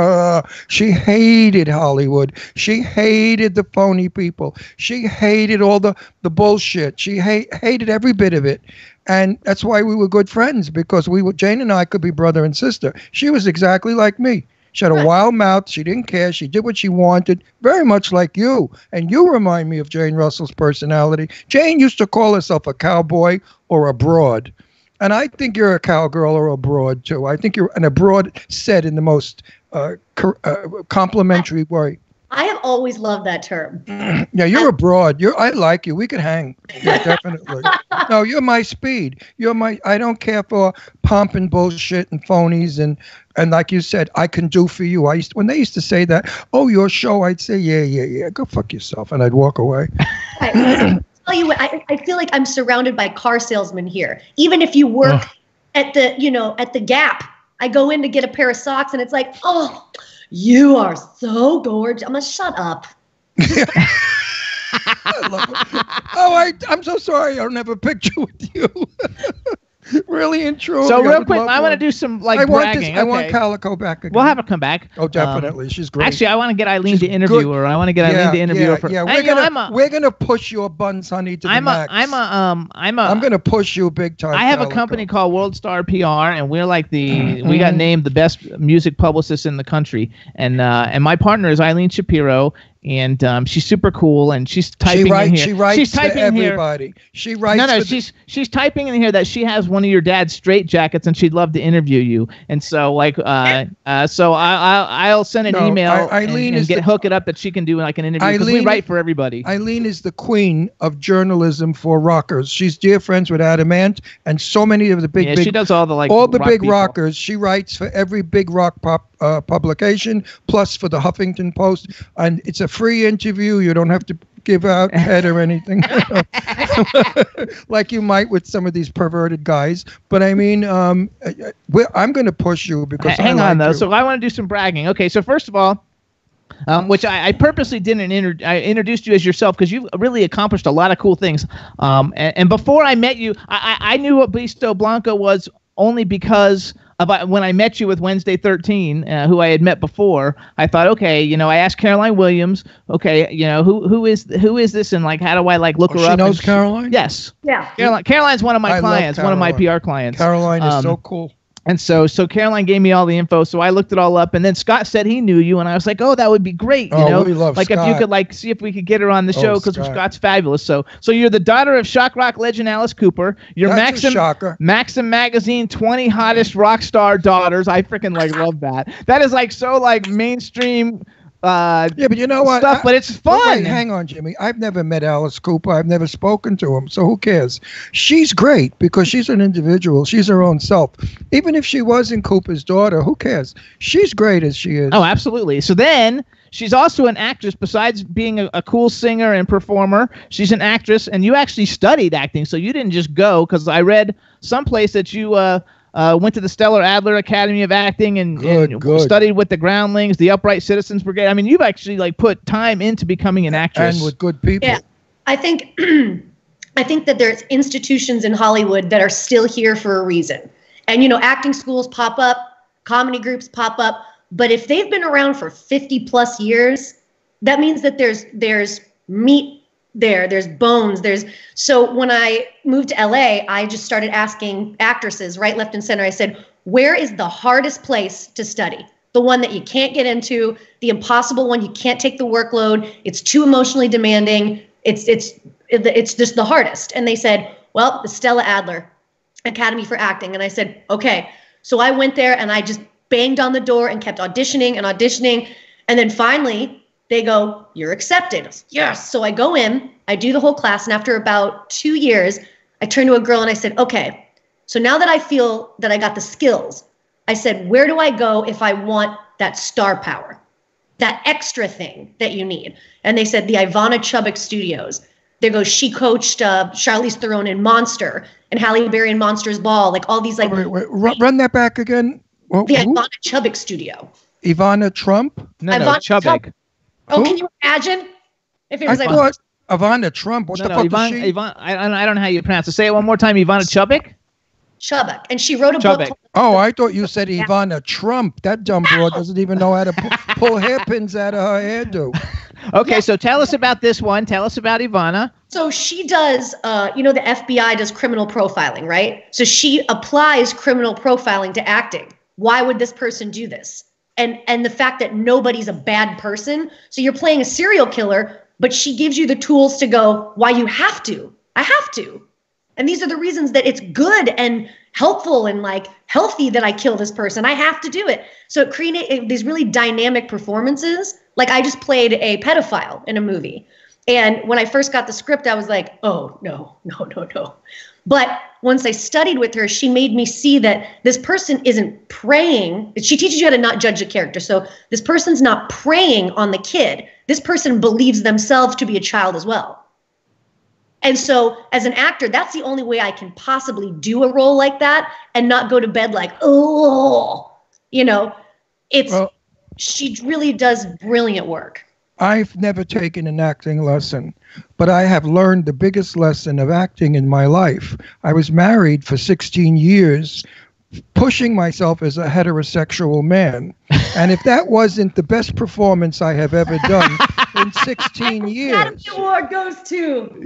She hated Hollywood. She hated the phony people. She hated all the bullshit. She hated every bit of it. And that's why we were good friends, because Jane and I could be brother and sister. She was exactly like me. She had a wild mouth. She didn't care. She did what she wanted, very much like you. And you remind me of Jane Russell's personality. Jane used to call herself a cowboy or a broad. And I think you're a cowgirl or a broad, too. I think you're a broad said in the most complimentary way. I have always loved that term. Yeah, you're a broad. I like you. We could hang. Yeah, definitely. No, you're my speed. I don't care for pomp and bullshit and phonies and like you said, I can do for you. When they used to say that, "Oh, your show," I'd say, yeah, go fuck yourself, and I'd walk away. I'll tell you what, I feel like I'm surrounded by car salesmen here. Even if you work at the Gap, I go in to get a pair of socks, and it's like, "Oh, you are so gorgeous." I'm gonna shut up. I love it. Oh, I'm so sorry. I don't have a picture with you. Really and truly. So real quick, I want to do some bragging. I want Calico back again. We'll have her come back. Oh, definitely. She's great. Actually, I want to get Eileen to interview her. I want to get Eileen to interview her. Yeah, we're gonna push your buns, honey, to the max. I'm gonna push you big time. I have a company called World Star PR, and we're like we got named the best music publicist in the country. And my partner is Eileen Shapiro. And she's super cool, and she's typing in here. She writes she's typing to everybody. Here. She writes. No, she's typing in here that she has one of your dad's straight jackets, and she'd love to interview you. And so so I'll send an email Eileen and hook it up that she can do like an interview, because we write for everybody. Eileen is the queen of journalism for rockers. She's dear friends with Adam Ant and so many of the big. She does all the big rockers. She writes for every big rock publication, plus for the Huffington Post, and it's a free interview. You don't have to give out head or anything like you might with some of these perverted guys. But I mean, I'm going to push you because hang on though. So I want to do some bragging. Okay, so first of all, which I purposely didn't I introduced you as yourself because you've really accomplished a lot of cool things. And before I met you, I knew what Beasto Blanco was only because when I met you with Wednesday 13, who I had met before. I thought, okay, I asked Caroline Williams, okay, who is this, and like, how do I like look her up? She knows Caroline? Yes. Yeah. Caroline's one of my clients, one of my PR clients. Caroline is so cool. And so Caroline gave me all the info, so I looked it all up, and then Scott said he knew you, and I was like, oh, that would be great, we love like Scott. If you could like see if we could get her on the show, because Scott's fabulous. So you're the daughter of shock rock legend Alice Cooper. You're Maxim Magazine 20 hottest rock star daughters. I freaking love that. That is like so like mainstream. But you know what? But it's fun. Wait, hang on, Jimmy. I've never met Alice Cooper. I've never spoken to him. So who cares? She's great because she's an individual. She's her own self. Even if she wasn't Cooper's daughter, who cares? She's great as she is. Oh, absolutely. So then she's also an actress. Besides being a cool singer and performer, she's an actress. And you actually studied acting. So you didn't just go, because I read someplace that you went to the Stella Adler Academy of Acting and studied with the Groundlings, the Upright Citizens Brigade. I mean, you've actually like put time into becoming an actress. And with good people. Yeah, I think that there's institutions in Hollywood that are still here for a reason. And, acting schools pop up, comedy groups pop up. But if they've been around for 50 plus years, that means that there's meat there's bones. So when I moved to LA, I just started asking actresses right, left, and center. I said, where is the hardest place to study? The one that you can't get into, the impossible one. You can't take the workload. It's too emotionally demanding. It's just the hardest. And they said, well, the Stella Adler Academy for Acting. And I said, okay. So I went there and I just banged on the door and kept auditioning. And then finally they go, you're accepted. I said, yes. So I go in, I do the whole class. And after about 2 years, I turned to a girl and I said, okay, so now that I feel that I got the skills, I said, where do I go if I want that star power, that extra thing that you need? And they said, the Ivana Chubbuck Studios. They go, she coached Charlize Theron in Monster and Halle Berry in Monsters Ball, like all these like. Wait, run that back again. The Ivana Chubbuck Studio. Ivana Trump? No, Chubbuck. Oh, can you imagine if it was Ivana Trump. What the fuck is she? I don't know how you pronounce it. Say it one more time. Ivana Chubbuck? Chubbuck. And she wrote a Chubbuck. book. Oh, I thought you said Ivana Trump. That dumb broad doesn't even know how to pull hairpins out of her hairdo. Okay, so tell us about this one. Tell us about Ivana. So she does, the FBI does criminal profiling, right? So she applies criminal profiling to acting. Why would this person do this? And the fact that nobody's a bad person. So you're playing a serial killer, but she gives you the tools to go, why you have to. I have to. And these are the reasons that it's good and helpful and like healthy that I kill this person. I have to do it. So it created these really dynamic performances. Like I just played a pedophile in a movie. And when I first got the script, I was like, oh, no. But once I studied with her, she made me see that this person isn't preying. She teaches you how to not judge a character. So this person's not preying on the kid. This person believes themselves to be a child as well. And so as an actor, that's the only way I can possibly do a role like that and not go to bed like, oh, she really does brilliant work. I've never taken an acting lesson, but I have learned the biggest lesson of acting in my life. I was married for 16 years, pushing myself as a heterosexual man. And if that wasn't the best performance I have ever done in 16 years. That award goes to.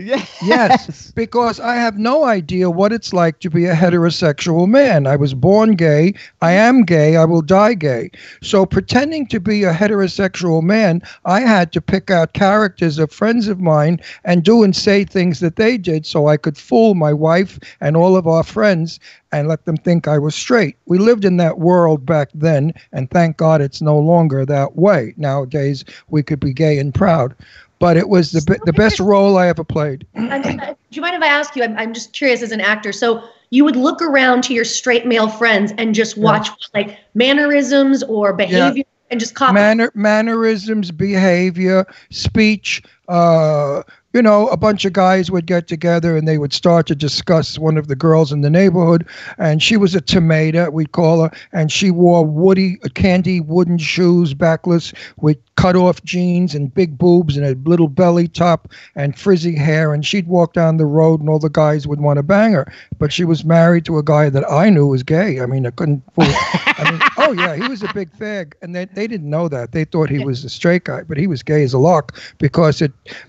Yes, because I have no idea what it's like to be a heterosexual man. I was born gay. I am gay. I will die gay. So pretending to be a heterosexual man, I had to pick out characters of friends of mine and do and say things that they did so I could fool my wife and all of our friends and let them think I was straight. We lived in that world back then, and thank God it's no longer that way. Nowadays, we could be gay and proud. But it was the best role I ever played. Do you mind if I ask you? I'm just curious as an actor. So you would look around to your straight male friends and just watch like mannerisms or behavior and just copy? Mannerisms, behavior, speech, a bunch of guys would get together and they would start to discuss one of the girls in the neighborhood. And she was a tomato, we'd call her. And she wore candy wooden shoes, backless, with cut-off jeans and big boobs and a little belly top and frizzy hair. And she'd walk down the road and all the guys would want to bang her. But she was married to a guy that I knew was gay. I mean, I couldn't fool. Oh, yeah, he was a big fag. And they didn't know that. They thought he was a straight guy, but he was gay as a lark because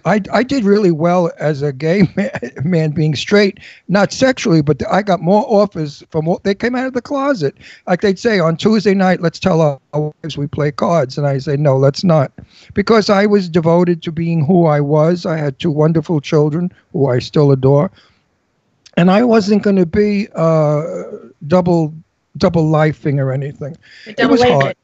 I did really well as a gay man being straight, not sexually, but I got more offers from what they came out of the closet. Like they'd say on Tuesday night, let's tell our wives we play cards. And I say, no, let's not. Because I was devoted to being who I was. I had 2 wonderful children who I still adore. And I wasn't going to be double lifing or anything. It was hard.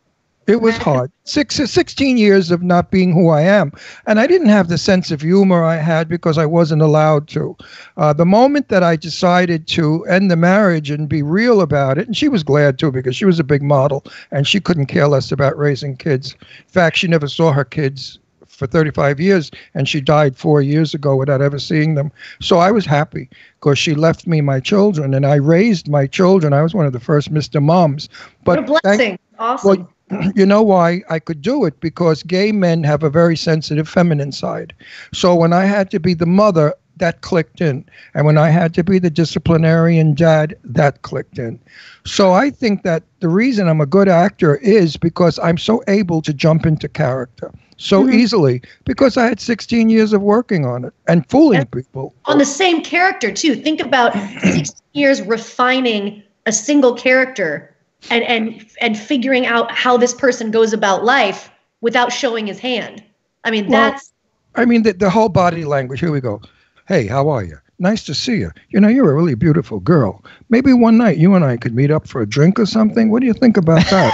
It was hard. 16 years of not being who I am. And I didn't have the sense of humor I had because I wasn't allowed to. The moment that I decided to end the marriage and be real about it, and she was glad too because she was a big model and she couldn't care less about raising kids. In fact, she never saw her kids for 35 years and she died 4 years ago without ever seeing them. So I was happy because she left me my children and I raised my children. I was one of the first Mr. Moms. But what a blessing. Awesome. Well, you know why I could do it? Because gay men have a very sensitive feminine side. So when I had to be the mother, that clicked in. And when I had to be the disciplinarian dad, that clicked in. So I think that the reason I'm a good actor is because I'm so able to jump into character so easily because I had 16 years of working on it and fooling people. On the same character, too. Think about 16 years refining a single character and figuring out how this person goes about life without showing his hand. I mean, the whole body language. Here we go. Hey, how are you? Nice to see you. You're a really beautiful girl. Maybe one night you and I could meet up for a drink or something. What do you think about that?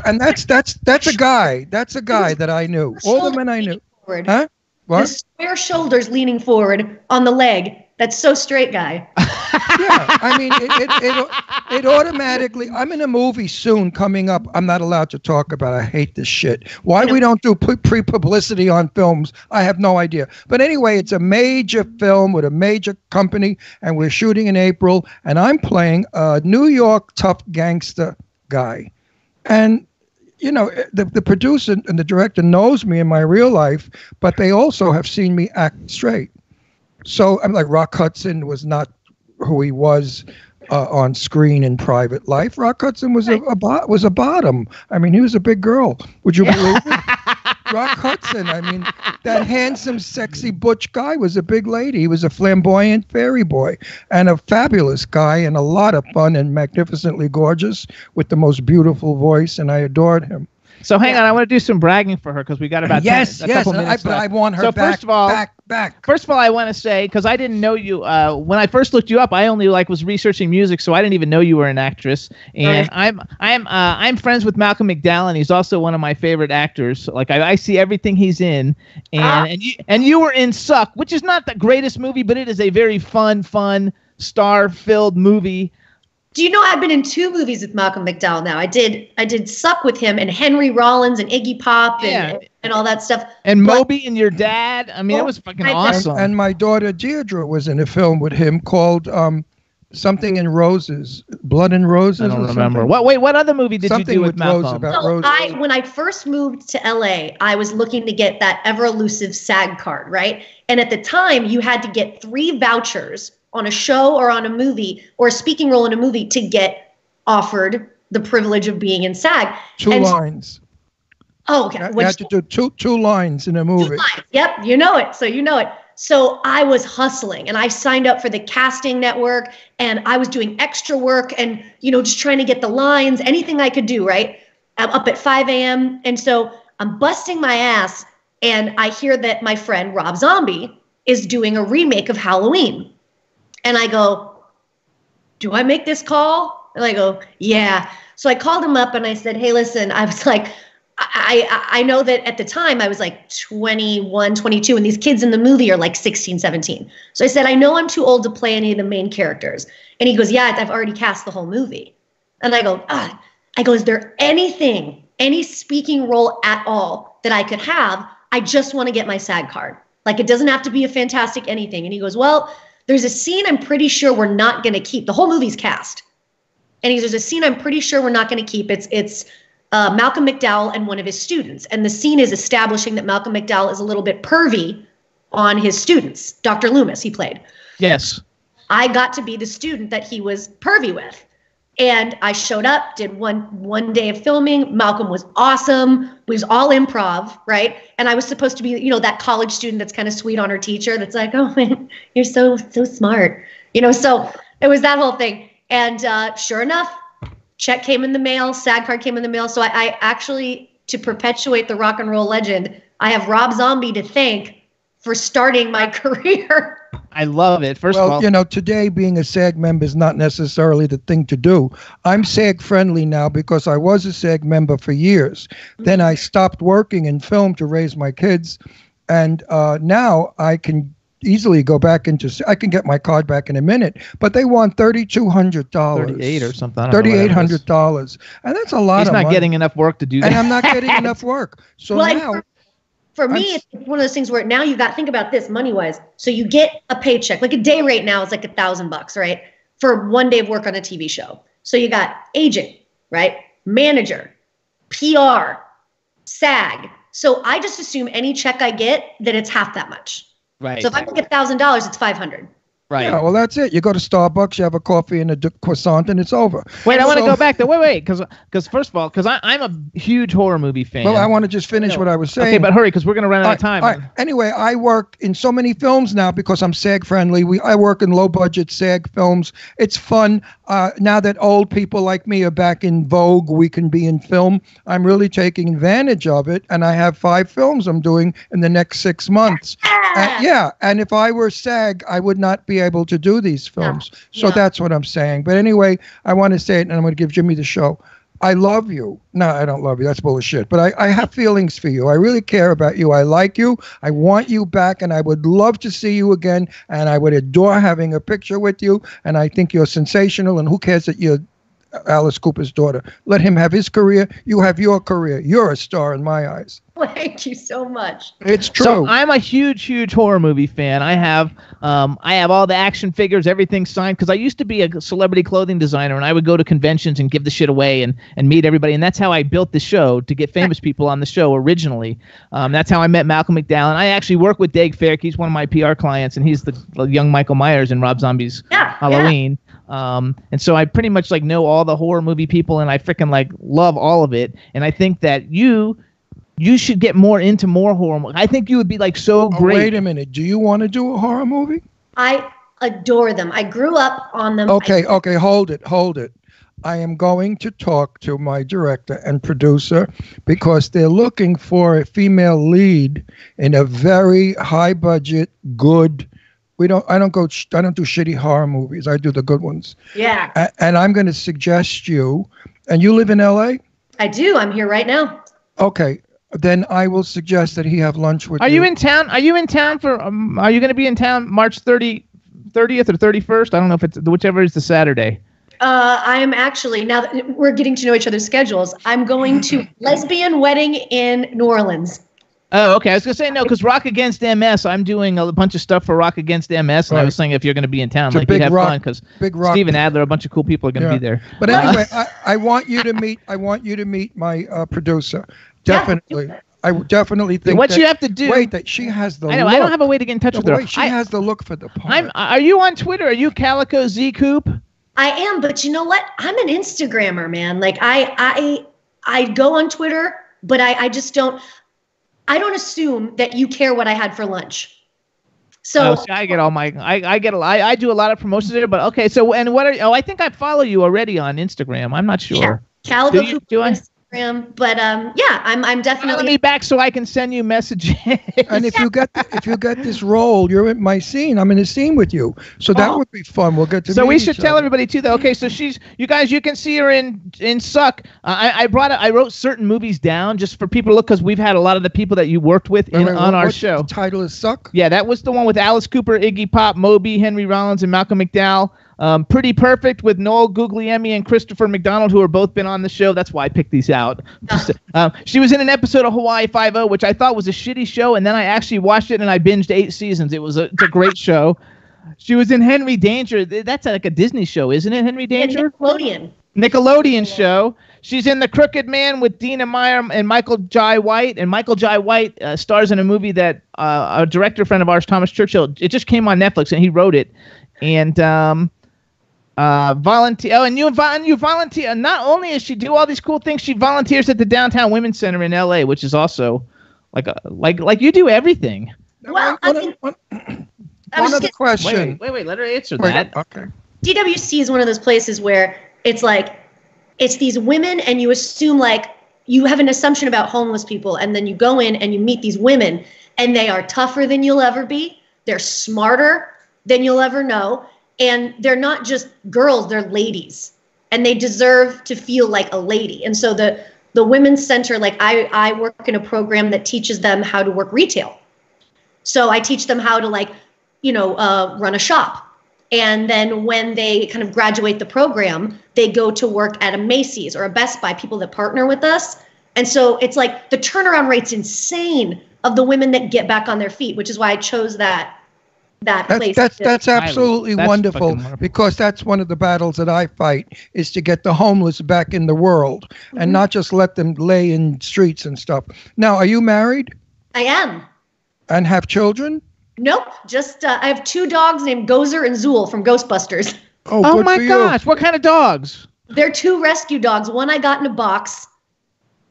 And that's a guy. That's a guy that I knew. All the men I knew. Forward. Huh? What? The square shoulders leaning forward on the leg. That's so straight guy. Yeah, I mean, it automatically. I'm in a movie soon coming up. I'm not allowed to talk about. I hate this shit. Why we don't do pre-publicity on films, I have no idea. But anyway, it's a major film with a major company, and we're shooting in April. And I'm playing a New York tough gangster guy, and you know, the producer and the director knows me in my real life, but they also have seen me act straight. So I'm like, Rock Hudson was not who he was on screen in private life. Rock Hudson was a bottom. I mean, he was a big girl. Would you believe it? Rock Hudson. I mean, that handsome, sexy, butch guy was a big lady. He was a flamboyant fairy boy and a fabulous guy and a lot of fun and magnificently gorgeous with the most beautiful voice, and I adored him. So hang on, I want to do some bragging for her because we got about a couple minutes but left. I want her so back, first of all, back. First of all, I want to say, because I didn't know you when I first looked you up, I only was researching music, so I didn't even know you were an actress. And I'm friends with Malcolm McDowell, and he's also one of my favorite actors. Like I see everything he's in, and you were in Suck, which is not the greatest movie, but it is a very fun, star-filled movie. Do you know I've been in 2 movies with Malcolm McDowell now? I did Suck with him and Henry Rollins and Iggy Pop and all that stuff. And Moby and your dad. I mean, it was fucking awesome. And my daughter Deirdre was in a film with him called something in Roses, Blood and Roses. I don't remember. What other movie did you do with Malcolm? When I first moved to LA, I was looking to get that ever elusive SAG card, right? And at the time, you had to get 3 vouchers on a show or on a movie or a speaking role in a movie to get offered the privilege of being in SAG. 2 lines. Oh, okay. You had to do two lines in a movie. 2 lines. Yep, you know it. So you know it. So I was hustling and I signed up for the casting network and I was doing extra work and, just trying to get the lines, anything I could do, right? I'm up at 5 a.m. And so I'm busting my ass and I hear that my friend Rob Zombie is doing a remake of Halloween. And I go, do I make this call? And I go, yeah. So I called him up and I said, hey, listen, I was like, I know that at the time I was like 21, 22, and these kids in the movie are like 16, 17. So I said, I know I'm too old to play any of the main characters. And he goes, yeah, I've already cast the whole movie. And I go, is there any speaking role at all that I could have? I just want to get my SAG card. Like, it doesn't have to be a fantastic anything. And he goes, well, there's a scene I'm pretty sure we're not going to keep. The whole movie's cast. And he goes, there's a scene I'm pretty sure we're not going to keep. It's Malcolm McDowell and one of his students. And the scene is establishing that Malcolm McDowell is a little bit pervy on his students. Dr. Loomis, he played. Yes. I got to be the student that he was pervy with. And I showed up, did one day of filming. Malcolm was awesome. We was all improv, right? And I was supposed to be, that college student that's kind of sweet on her teacher. That's like, oh man, you're so smart, So it was that whole thing. And sure enough, check came in the mail, SAG card came in the mail. So I actually, to perpetuate the rock and roll legend, I have Rob Zombie to thank for starting my career. I love it. First of all, today being a SAG member is not necessarily the thing to do. I'm SAG friendly now because I was a SAG member for years. Then I stopped working in film to raise my kids. And now I can easily go back I can get my card back in a minute, but they want $3,200. $38 or something. $3,800. And that's a lot of money. He's not getting enough work to do that. And I'm not getting enough work. So now... For me, it's one of those things where now you got, think about this money-wise. So you get a paycheck, like a day rate now is like $1,000, right? For 1 day of work on a TV show. So you got agent, right? Manager, PR, SAG. So I just assume any check I get, that it's half that much. Right. So if I get $1,000, it's $500. Right. Yeah, well, that's it. You go to Starbucks, you have a coffee and a croissant, and it's over. Wait, I want to go back to wait, because first of all, because I'm a huge horror movie fan. Well, I want to just finish what I was saying. Okay, but hurry, because we're going to run out of time. All right. Anyway, I work in so many films now because I'm SAG friendly. I work in low budget SAG films. It's fun. Now that old people like me are back in vogue, we can be in film. I'm really taking advantage of it, and I have 5 films I'm doing in the next 6 months. And if I were SAG, I would not be able to do these films. So that's what I'm saying. But anyway, I want to say it, and I'm going to give Jimmy the show. I love you. No, I don't love you. That's bullshit. But I have feelings for you. I really care about you. I like you. I want you back, and I would love to see you again, and I would adore having a picture with you, and I think you're sensational, and who cares that you're Alice Cooper's daughter. Let him have his career. You have your career. You're a star in my eyes. Thank you so much. It's true. So I'm a huge horror movie fan. I have all the action figures, everything signed, because I used to be a celebrity clothing designer, and I would go to conventions and give the shit away and meet everybody. And that's how I built the show, to get famous people on the show originally. That's how I met Malcolm McDowell. And I actually work with Dave Ferrick. He's one of my PR clients, and he's the young Michael Myers in Rob Zombie's Halloween. And so I pretty much like know all the horror movie people, and I freaking like love all of it. And I think that you should get more into more horror. I think you would be like so great. Wait a minute. Do you want to do a horror movie? I adore them. I grew up on them. Okay, hold it. I am going to talk to my director and producer because they're looking for a female lead in a very high budget, good. I don't do shitty horror movies. I do the good ones. Yeah. And I'm going to suggest you. And you live in LA? I do. I'm here right now. Okay. Then I will suggest that he have lunch with you. Are you in town? Are you in town for? Are you going to be in town March 30th or 31st? I don't know if it's whichever is the Saturday. I'm actually, now that we're getting to know each other's schedules, I'm going to lesbian wedding in New Orleans. Oh, okay. I was going to say no, because Rock Against MS, I'm doing a bunch of stuff for Rock Against MS, and I was saying if you're going to be in town, like you'd have fun, because Steven Adler, a bunch of cool people are going to be there. But anyway, I want you to meet. I want you to meet my producer. Definitely. Yeah. I definitely think what you have to do. Wait, that she has the. I know. Look. I don't have a way to get in touch with her. She has the look for the part. Are you on Twitter? Are you Calico Z Coop? I am, but you know what? I'm an Instagrammer, man. Like I go on Twitter, but I just don't. I don't assume that you care what I had for lunch. So I get all my. I do a lot of promotions there, but okay. So and what are? Oh, I think I follow you already on Instagram. I'm not sure. Yeah, Calico Coop. Do I? But yeah, I'm definitely. Follow me back so I can send you messages. And if you get this role, you're in my scene. I'm in a scene with you, so that would be fun. We'll get to. So we should tell everybody too, though. Okay, so you guys can see her in Suck. I wrote certain movies down just for people to look, because we've had a lot of the people that you worked with on our show. The title is Suck. Yeah, that was the one with Alice Cooper, Iggy Pop, Moby, Henry Rollins, and Malcolm McDowell. Pretty Perfect with Noel Guglielmi and Christopher McDonald, who have both been on the show. That's why I picked these out. She was in an episode of Hawaii Five-0, which I thought was a shitty show, and then I actually watched it and I binged 8 seasons. It's a great show. She was in Henry Danger. That's like a Disney show, isn't it? Henry Danger? Yeah, Nickelodeon show. She's in The Crooked Man with Dina Meyer and Michael Jai White. And Michael Jai White stars in a movie that a director friend of ours, Thomas Churchill, it just came on Netflix and he wrote it. And volunteer. Oh, and you volunteer. Not only does she do all these cool things, she volunteers at the Downtown Women's Center in LA, which is also like you do everything. Well, one other question. Wait. Let her answer that. Okay. DWC is one of those places where it's like, it's these women, and you assume like you have an assumption about homeless people, and then you go in and you meet these women, and they are tougher than you'll ever be. They're smarter than you'll ever know. And they're not just girls, they're ladies. And they deserve to feel like a lady. And so the Women's Center, like I work in a program that teaches them how to work retail. So I teach them how to run a shop. And then when they kind of graduate the program, they go to work at a Macy's or a Best Buy, people that partner with us. And so it's like the turnaround rate's insane of the women that get back on their feet, which is why I chose that place. That's absolutely wonderful, because that's one of the battles that I fight, is to get the homeless back in the world and not just let them lay in streets and stuff. Now, are you married? I am. And have children? Nope. Just I have 2 dogs named Gozer and Zool from Ghostbusters. Oh my gosh. What kind of dogs? They're 2 rescue dogs. One I got in a box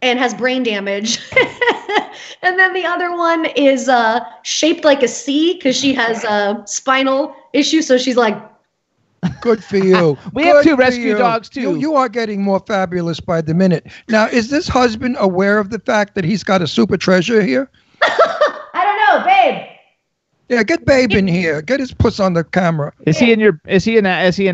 and has brain damage. And then the other one is shaped like a C because she has a spinal issue. So she's like. Good for you. We have 2 rescue dogs, too. You are getting more fabulous by the minute. Now, is this husband aware of the fact that he's got a super treasure here? I don't know, babe. Yeah, get Babe in here. Get his puss on the camera. Is he an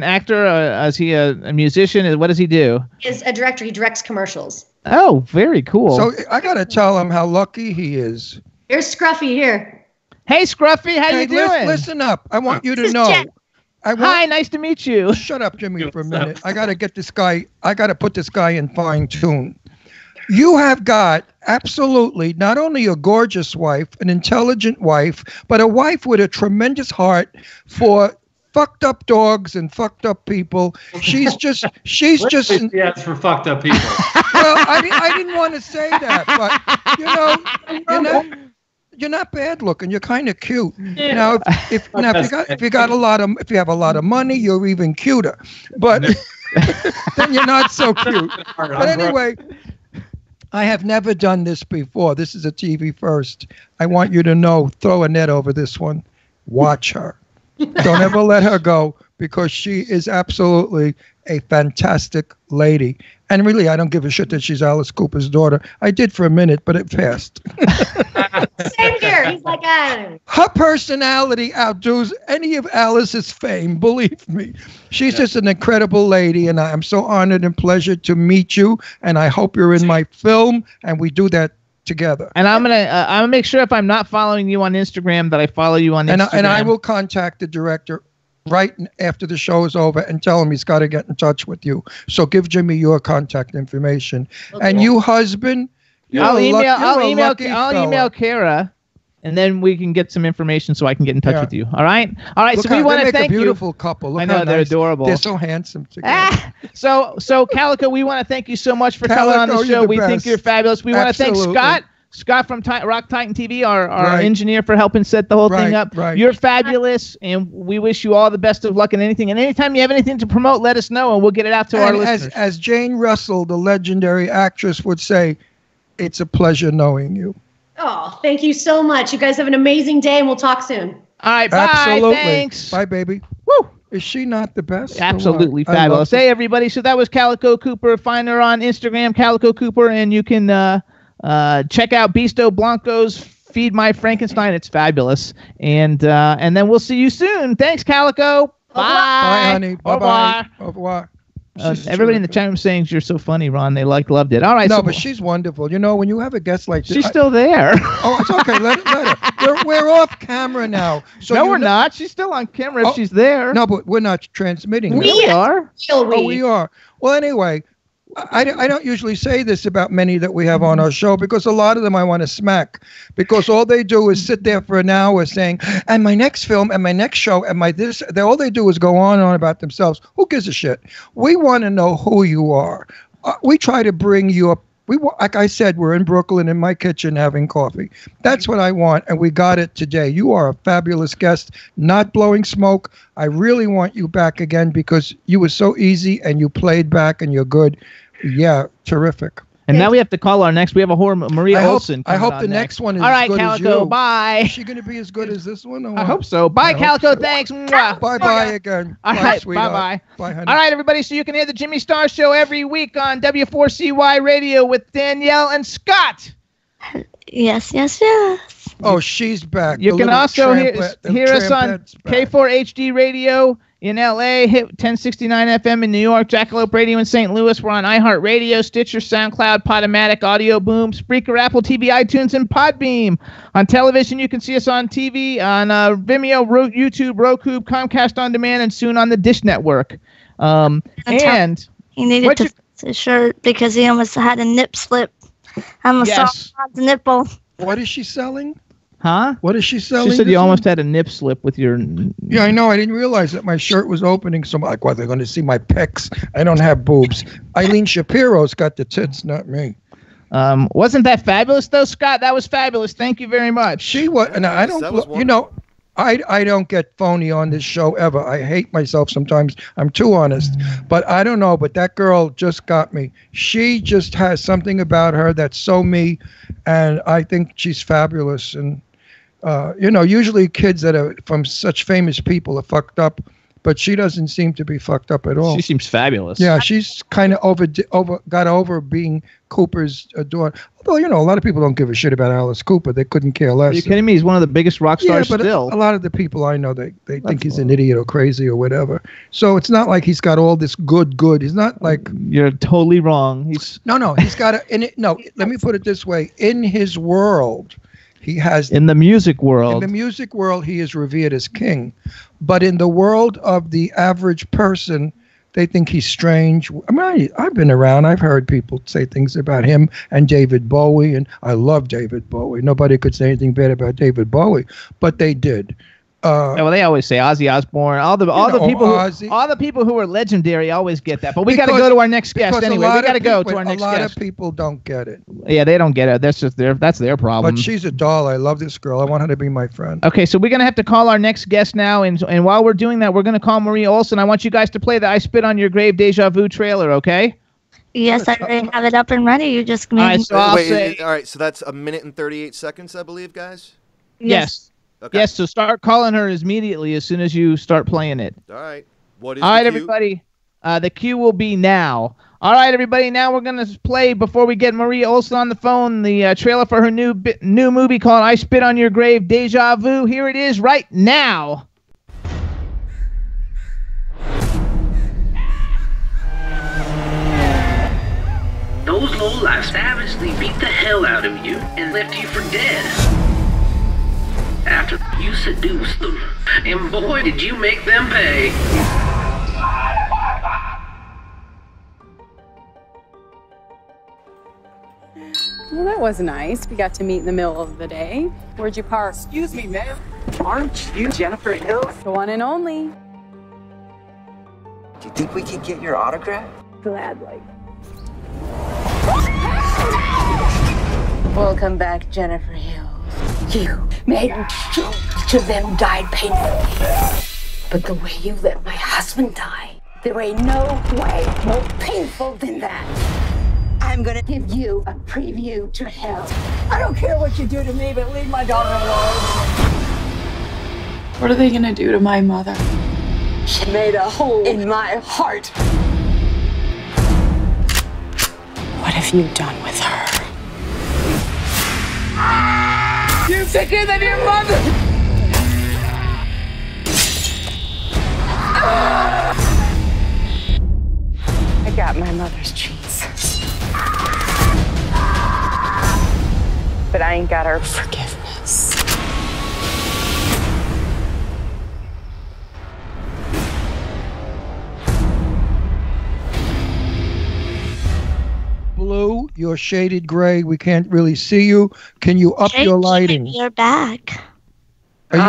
actor? Is he a musician? What does he do? He's a director. He directs commercials. Oh, very cool. So I gotta tell him how lucky he is. Here's Scruffy here. Hey, Scruffy, how you doing? Listen up. I want you to know. Hi, nice to meet you. Shut up, Jimmy, for a minute. I got to get this guy. I got to put this guy in fine tune. You have got absolutely not only a gorgeous wife, an intelligent wife, but a wife with a tremendous heart for fucked up dogs and fucked up people. She's just. Yes, for fucked up people. Well, I didn't want to say that, but you're not bad looking. You're kind of cute. Now, if you have a lot of money, you're even cuter. But then you're not so cute. But anyway, I have never done this before. This is a TV first. I want you to know, throw a net over this one. Watch her. Don't ever let her go, because she is absolutely a fantastic lady. And really, I don't give a shit that she's Alice Cooper's daughter. I did for a minute, but it passed. Same here. He's like, Her personality outdoes any of Alice's fame, believe me. She's just an incredible lady, and I'm so honored and pleasured to meet you, and I hope you're in my film, and we do that together. And I'm gonna make sure, if I'm not following you on Instagram, that I follow you on Instagram. And I will contact the director right after the show is over and tell him he's got to get in touch with you. So give Jimmy your contact information. Okay. And you, husband, I'll email Kara, and then we can get some information so I can get in touch with you. All right. Look, so we want to thank you. Beautiful couple. Look, I know, they're adorable. They're so handsome together. So Calico, we want to thank you so much for coming on the show. We think you're fabulous. We want to thank Scott from Rock Titan TV, our engineer, for helping set the whole thing up. Right. You're fabulous, and we wish you all the best of luck in anything. And anytime you have anything to promote, let us know, and we'll get it out to our listeners. As Jane Russell, the legendary actress, would say, it's a pleasure knowing you. Oh, thank you so much. You guys have an amazing day, and we'll talk soon. All right, bye. Absolutely. Thanks. Bye, baby. Woo. Is she not the best? Absolutely fabulous. Hey, everybody. So that was Calico Cooper. Find her on Instagram, Calico Cooper, and you can check out Beasto Blanco's Feed My Frankenstein. It's fabulous. And then we'll see you soon. Thanks, Calico. Bye. Bye, honey. Bye-bye. Au revoir. Everybody in the chat room saying you're so funny, Ron. They loved it. All right. No, but she's wonderful. You know, when you have a guest like this, she's still there. Oh, it's okay. Let her. We're off camera now. So no, we're not. She's still on camera if she's there. No, but we're not transmitting. We are. Oh, we are. Well, anyway, I don't usually say this about many that we have on our show, because a lot of them I want to smack, because all they do is sit there for an hour saying, and my next film and my next show and my this. All they do is go on and on about themselves. Who gives a shit? We want to know who you are. We try to bring you up. Like I said, we're in Brooklyn in my kitchen having coffee. That's what I want, and we got it today. You are a fabulous guest, not blowing smoke. I really want you back again, because you were so easy and you played back and you're good. Yeah, terrific. And now we have to call our next. We have a horror, Maria Olsen. I hope the next one is all right, as good Calico, as you. bye. Is she going to be as good as this one? Or I hope so. Bye, Calico. So. Thanks. Bye again. All right, sweetheart. bye. Bye, honey. All right, everybody. So you can hear the Jimmy Star Show every week on W4CY Radio with Danielle and Scott. Yes. Oh, she's back. You can also hear us on K4HD Radio in LA, hit 1069 FM in New York, Jackalope Radio in St. Louis. We're on iHeartRadio, Stitcher, SoundCloud, Podomatic, Audio Boom, Spreaker, Apple TV, iTunes, and Podbeam. On television, you can see us on TV, on Vimeo, YouTube, Roku, Comcast On Demand, and soon on the Dish Network. And he needed to fix his shirt because he almost had a nip slip. I almost saw Ron's nipple. What is she selling? Huh? What is she selling? She said you almost had a nip slip with your... Yeah, I know. I didn't realize that my shirt was opening. So I'm like, what, they're going to see my pecs? I don't have boobs. Eileen Shapiro's got the tits, not me. Wasn't that fabulous, though, Scott? That was fabulous. Thank you very much. She was... And I don't... You know... I don't get phony on this show ever. I hate myself sometimes. I'm too honest. But I don't know. But that girl just got me. She just has something about her that's so me. And I think she's fabulous. And, usually kids that are from such famous people are fucked up. But she doesn't seem to be fucked up at all. She seems fabulous. Yeah, she's kind of got over being Cooper's daughter. Although, a lot of people don't give a shit about Alice Cooper. They couldn't care less. Are you kidding me? He's one of the biggest rock stars still. A lot of the people I know, they think he's an idiot or crazy or whatever. So it's not like he's got all this good. He's not like... You're totally wrong. No, he's got let me put it this way. In his world, He has In the music in world. the music world, he is revered as king, but in the world of the average person, they think he's strange. I mean, I've been around. I've heard people say things about him and David Bowie, and I love David Bowie. Nobody could say anything bad about David Bowie, but they did. Yeah, well, they always say Ozzy Osbourne. All the people who are legendary always get that. But we got to go to our next guest because anyway. We got to go to our next A lot guest. of people don't get it. Yeah, they don't get it. That's just that's their problem. But she's a doll. I love this girl. I want her to be my friend. Okay, so we're gonna have to call our next guest now, and while we're doing that, we're gonna call Maria Olsen. I want you guys to play the "I Spit on Your Grave" Deja Vu trailer. Okay? Yes, I already have it up and ready. You just All right, so I'll Wait, say all right, so that's 1 minute and 38 seconds, I believe, guys. yes. Okay. Yes, so start calling her immediately as soon as you start playing it. All right. What is All right, the cue? everybody. The cue will be now. All right, everybody. Now we're gonna play before we get Maria Olsen on the phone. The trailer for her new movie called "I Spit on Your Grave: Deja Vu." Here it is right now. Those lowlifes savagely beat the hell out of you and left you for dead. After you seduced them, and boy did you make them pay. Well, that was nice. We got to meet in the middle of the day. Where'd you park? Excuse me, ma'am. Aren't you Jennifer Hill? The one and only. Do you think we could get your autograph? Gladly. Welcome back, Jennifer Hill. You made sure each of them died painfully. But the way you let my husband die, there ain't no way more painful than that. I'm gonna give you a preview to hell. I don't care what you do to me, but leave my daughter alone. What are they gonna do to my mother? She made a hole in my heart. What have you done with her? You're sicker than your mother! I got my mother's cheese. But I ain't got her forgiveness. Blue, you're shaded gray. We can't really see you. Can you up your lighting? You're back. Are you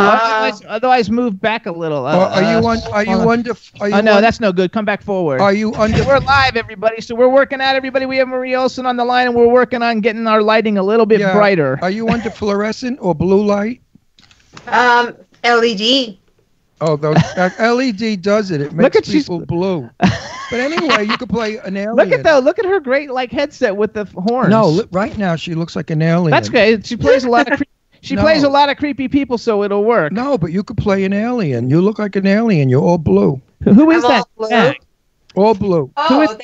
Otherwise, move back a little. are you under? No, that's no good. Come back forward. Are you under? We're live, everybody. So we're working out, everybody. We have Maria Olsen on the line, and we're working on getting our lighting a little bit brighter. Are you under fluorescent or blue light? LED. Oh, LED does it. It makes people blue. But anyway, you could play an alien. Look at her great headset with the horns. No, right now she looks like an alien. That's good. She plays a lot of. Plays a lot of creepy people, so it'll work. No, but you could play an alien. You look like an alien. You're all blue. Who is that? All blue. All blue. Oh,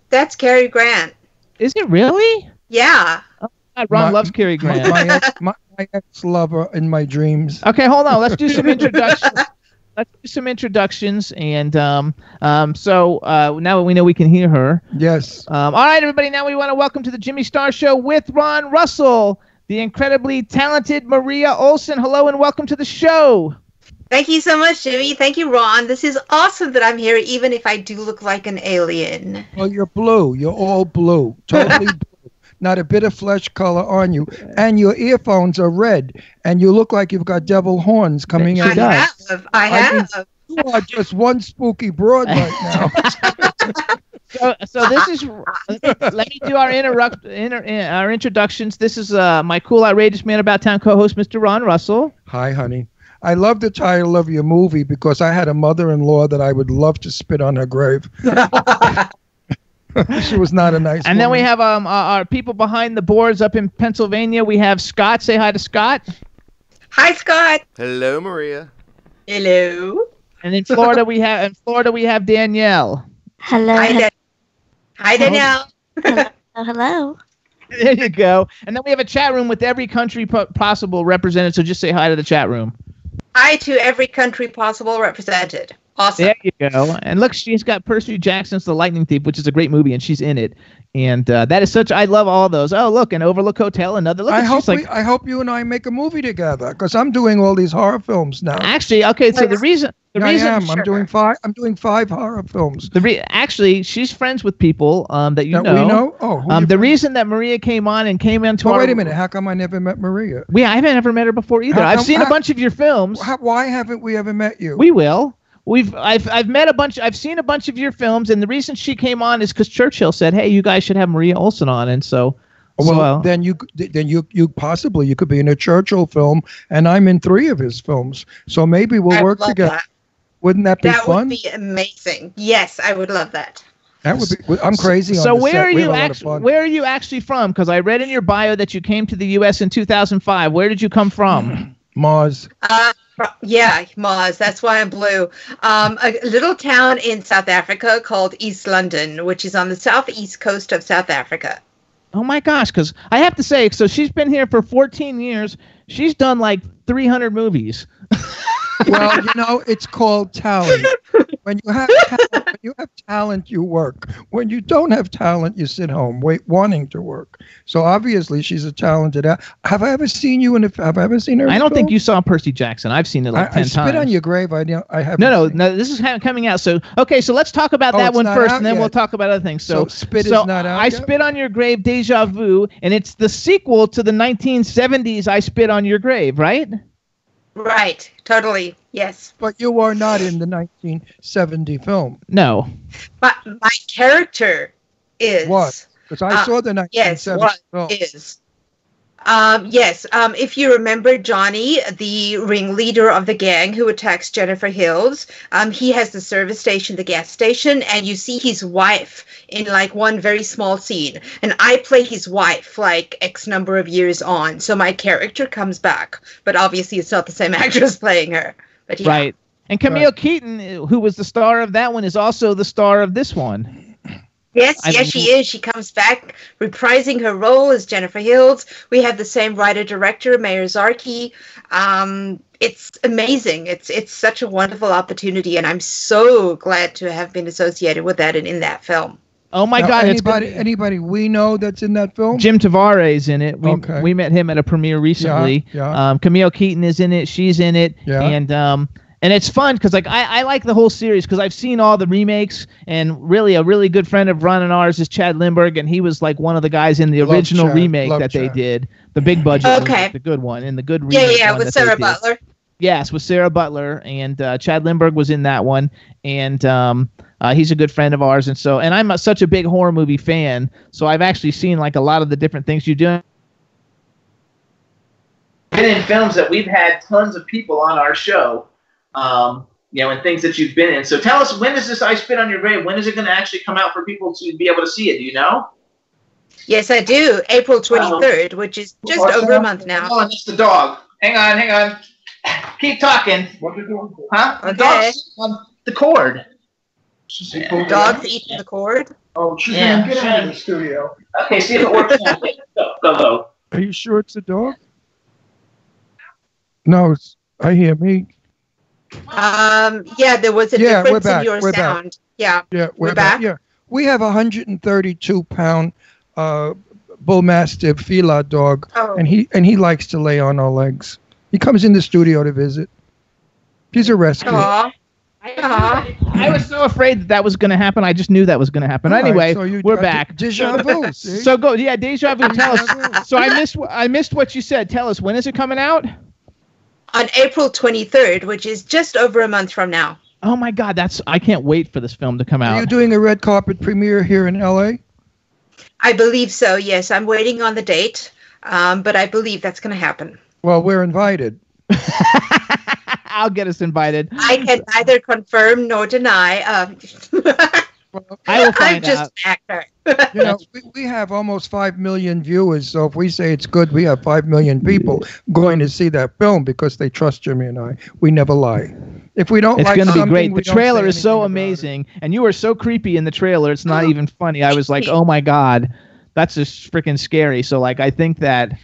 that's Cary Grant. Is it really? Yeah. Oh, God, Ron loves Cary Grant. My ex-lover in my dreams. Okay, hold on. Let's do some introductions. And so now we know we can hear her. Yes. All right, everybody. Now we want to welcome to the Jimmy Star Show with Ron Russell, the incredibly talented Maria Olsen. Hello and welcome to the show. Thank you so much, Jimmy. Thank you, Ron. This is awesome that I'm here, even if I do look like an alien. Well, you're blue. You're all blue. Totally blue. Not a bit of flesh color on you. And your earphones are red. And you look like you've got devil horns coming out. I have. You are just one spooky broad right now. So this is. Let me do our introductions. This is my cool, outrageous man about town co-host, Mr. Ron Russell. Hi, honey. I love the title of your movie because I had a mother-in-law that I would love to spit on her grave. She was not a nice. And then we have our people behind the boards up in Pennsylvania. We have Scott. Say hi to Scott. Hi, Scott. Hello, Maria. Hello. And in Florida we have Danielle. Hello. Hi, Danielle. Hello. There you go. And then we have a chat room with every country possible represented. So just say hi to the chat room. Hi to every country possible represented. Awesome. There you go. And look, she's got Percy Jackson's The Lightning Thief, which is a great movie, and she's in it. And that is such. I love all those. Oh, look, an Overlook Hotel, another. Look, I hope you and I make a movie together, because I'm doing all these horror films now. Actually, okay. So the reason. I'm doing 5 horror films. Actually, she's friends with people that you that know. We know. Oh, the reason that Maria came on and came into wait a minute. How come I never met Maria? I haven't ever met her before either. I've seen a bunch of your films. Why haven't we ever met you? We will. I've met a bunch. I've seen a bunch of your films, and the reason she came on is because Churchill said, "Hey, you guys should have Maria Olsen on," and so. Then you possibly you could be in a Churchill film, and I'm in 3 of his films, so maybe we'll work together. That. Wouldn't that be fun? That would be amazing. Yes, I would love that. That would be. I'm crazy. So on the where set. are you actually? Where are you actually from? Because I read in your bio that you came to the U.S. in 2005. Where did you come from? Mars. Yeah, Mars. That's why I'm blue. A little town in South Africa called East London, which is on the southeast coast of South Africa. Oh my gosh! Because I have to say, so she's been here for 14 years. She's done like 300 movies. Well, it's called talent. When you have talent, you work. When you don't have talent, you sit home wanting to work. So obviously, she's a talented. Have I ever seen you have I ever seen her? I don't think you saw Percy Jackson. I've seen it like 10 times. I spit on your grave. I haven't. No. This is coming out. So so let's talk about that one first, and then we'll talk about other things. So spit is not out. I Spit on Your Grave, Deja Vu, and it's the sequel to the 1970s I Spit on Your Grave, right? Right, totally, yes. But you are not in the 1970 film. No. But my character is. What? Because I saw the 1970 film. Is. Yes, if you remember Johnny, the ringleader of the gang who attacks Jennifer Hills, he has the service station, the gas station, and you see his wife in like one very small scene. And I play his wife like X number of years on. So my character comes back, but obviously it's not the same actress playing her. But yeah. Right. And Camille Keaton, who was the star of that one, is also the star of this one. Yes, she is. She comes back reprising her role as Jennifer Hills. We have the same writer-director, Mayor Zarki. It's amazing. It's such a wonderful opportunity, and I'm so glad to have been associated with that and in that film. Oh my God! Anybody we know that's in that film? Jim Tavares in it. We met him at a premiere recently. Yeah. Camille Keaton is in it. She's in it. Yeah. And it's fun because I like the whole series because I've seen all the remakes, and really a really good friend of Ron and ours is Chad Lindbergh, and he was like one of the guys in the original remake that they did, the big budget, remake, the good one, and the good remake. Yeah, with Sarah Butler. Yes, with Sarah Butler, and Chad Lindbergh was in that one, and he's a good friend of ours, and I'm such a big horror movie fan, so I've actually seen like a lot of the different things you do. Been in films that we've had tons of people on our show. And things that you've been in. So tell us, when is this I Spit on Your Grave? When is it going to actually come out for people to be able to see it? Do you know? Yes, I do. April 23rd, which is just over a month now. Hold on, it's the dog. Hang on. Keep talking. What are you doing? Huh? Okay. The dog's on the cord. Dog's eating the cord? Oh, she's going to get out of the studio. Okay, see if it works now. Go. Are you sure it's a dog? No, I hear me. Yeah, there was a difference in your sound. Yeah, we're back. Yeah, we have a 132-pound bull mastiff feline dog, and he likes to lay on our legs. He comes in the studio to visit. He's a rescue. I was so afraid that was going to happen. I just knew that was going to happen. Anyway, we're back. Deja vu. So go. Yeah, Deja Vu. Tell us. So I missed what you said. Tell us, when is it coming out? On April 23rd, which is just over a month from now. Oh my God, I can't wait for this film to come out. Are you doing a red carpet premiere here in LA? I believe so, yes. I'm waiting on the date, but I believe that's going to happen. Well, we're invited. I'll get us invited. I can neither confirm nor deny. I will find I'm just an actor. We have almost 5 million viewers, so if we say it's good, we have 5 million people going to see that film because they trust Jimmy and I. We never lie. If we don't like something, it's going to be great. The trailer is so amazing, and you were so creepy in the trailer. It's not even funny. I was like, oh my God, that's just freaking scary. So I think that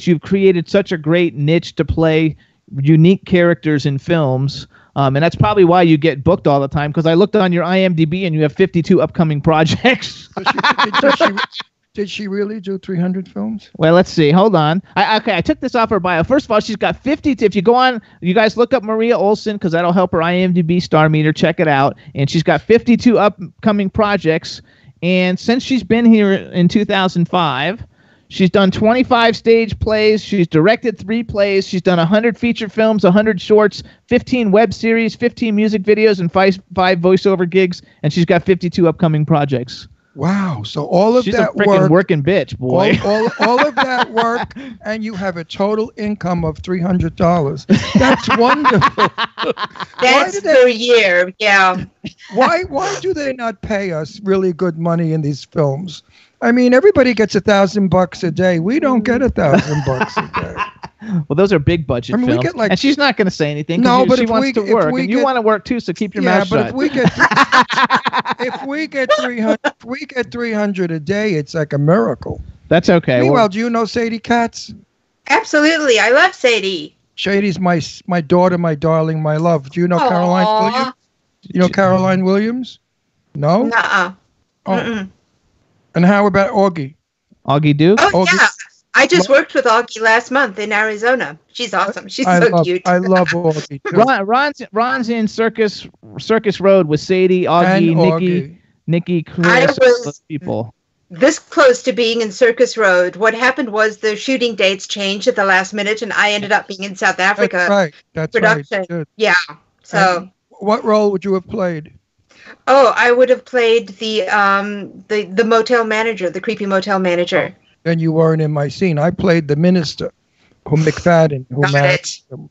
you've created such a great niche to play unique characters in films. And that's probably why you get booked all the time, because I looked on your IMDb and you have 52 upcoming projects. Did she really do 300 films? Well, let's see. Hold on. I took this off her bio. First of all, she's got 50. If you go on, you guys look up Maria Olsen, because that'll help her IMDb star meter. Check it out. And she's got 52 upcoming projects. And since she's been here in 2005, she's done 25 stage plays. She's directed 3 plays. She's done 100 feature films, 100 shorts, 15 web series, 15 music videos, and 5 voiceover gigs. And she's got 52 upcoming projects. Wow! So all of She's that a freaking working bitch, boy. All of that work, and you have a total income of $300. That's wonderful. That's per year, yeah. Why do they not pay us really good money in these films? I mean, everybody gets $1,000 a day. We don't get $1,000 a day. Well, those are big budget films, and she's not going to say anything. No, but she wants to work, and you want to work too. So keep your mouth shut. Yeah, but if we get 300 a day, it's like a miracle. That's okay. Meanwhile, do you know Sadie Katz? Absolutely, I love Sadie. Sadie's my daughter, my darling, my love. Do you know Caroline Williams? You know Caroline Williams? No. Nuh-uh. Oh. And how about Augie? Augie Duke? Oh, yeah. I just worked with Augie last month in Arizona. She's awesome. She's so cute. I love Augie. Ron's in Circus Road with Sadie, Augie, Nikki, Chris, those people. This close to being in Circus Road. What happened was the shooting dates changed at the last minute, and I ended up being in South Africa. That's right. That's production. Right. Good. Yeah. So. And what role would you have played? Oh, I would have played the motel manager, the creepy motel manager. Oh. Then you weren't in my scene. I played the minister, who McFadden, who married him.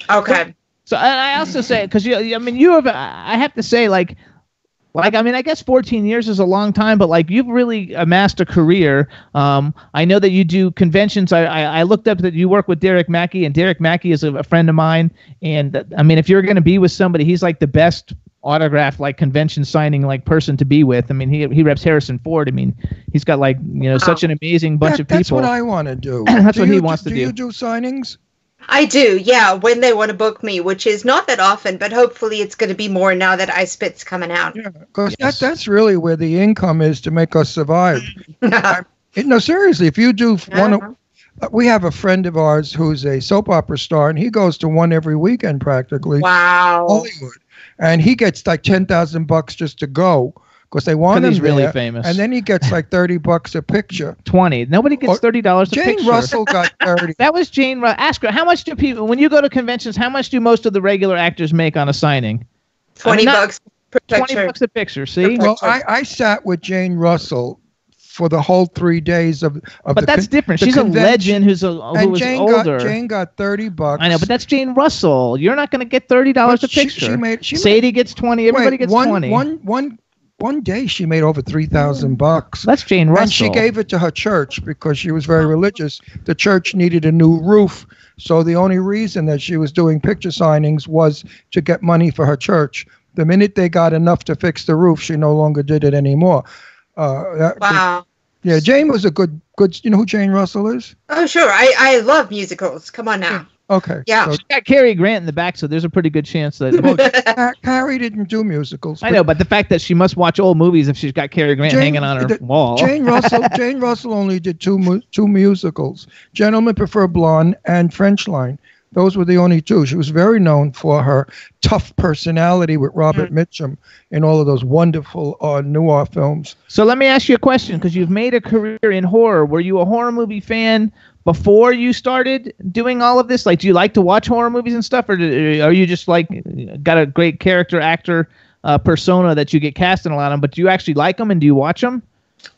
Okay. So I also say, because you have, I have to say, I guess 14 years is a long time, but you've really amassed a career. I know that you do conventions. I looked up that you work with Derek Mackey, and Derek Mackey is a friend of mine. And if you're going to be with somebody, he's like the best autograph convention signing person to be with. He reps Harrison Ford. He's got such an amazing bunch of people. That's what I want to do. That's what he wants to do. Do you do signings? I do, yeah, when they want to book me, which is not that often, but hopefully it's going to be more now that I Spit's coming out. Yeah, because that's really where the income is to make us survive. No, seriously, if you do we have a friend of ours who's a soap opera star, and he goes to one every weekend practically. Wow. Hollywood. And he gets $10,000 just to go because they want him. He's really famous. And then he gets $30 a picture. 20. Nobody gets $30 a picture. Jane Russell got 30. That was Jane Russell. Ask her, how much do people, when you go to conventions, how much do most of the regular actors make on a signing? $20 per picture. $20 a picture, see? Well, I sat with Jane Russell for the whole 3 days of but that's different. She's a legend who was older. Jane got $30. I know, but that's Jane Russell. You're not going to get $30 a picture. Sadie gets 20. Everybody gets 20. One day she made over $3,000. That's Jane Russell. And she gave it to her church because she was very religious. The church needed a new roof, so the only reason that she was doing picture signings was to get money for her church. The minute they got enough to fix the roof, she no longer did it anymore. Wow. Yeah, Jane was a good. You know who Jane Russell is? Oh, sure. I love musicals. Come on now. Okay. Yeah. She got Cary Grant in the back, so there's a pretty good chance that. Carrie didn't do musicals. I know, but the fact that she must watch old movies if she's got Cary Grant hanging on her wall. Jane Russell only did two musicals: Gentlemen Prefer Blonde and French Line. Those were the only two. She was very known for her tough personality with Robert Mitchum in all of those wonderful noir films. So let me ask you a question, because you've made a career in horror. Were you a horror movie fan before you started doing all of this? Do you like to watch horror movies and stuff, or are you just got a great character actor persona that you get cast in a lot of them, but do you actually like them and do you watch them?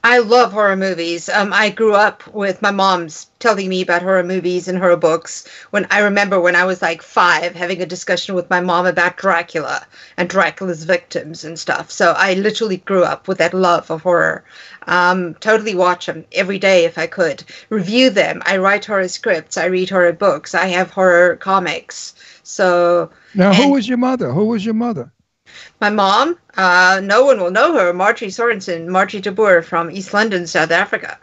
I love horror movies. I grew up with my mom's telling me about horror movies and horror books. I remember when I was 5, having a discussion with my mom about Dracula and Dracula's victims and stuff. So I literally grew up with that love of horror. Totally watch them every day if I could. Review them. I write horror scripts. I read horror books. I have horror comics. So now, who was your mother? My mom, no one will know her, Marjorie Sorensen, Margie de Boer from East London, South Africa.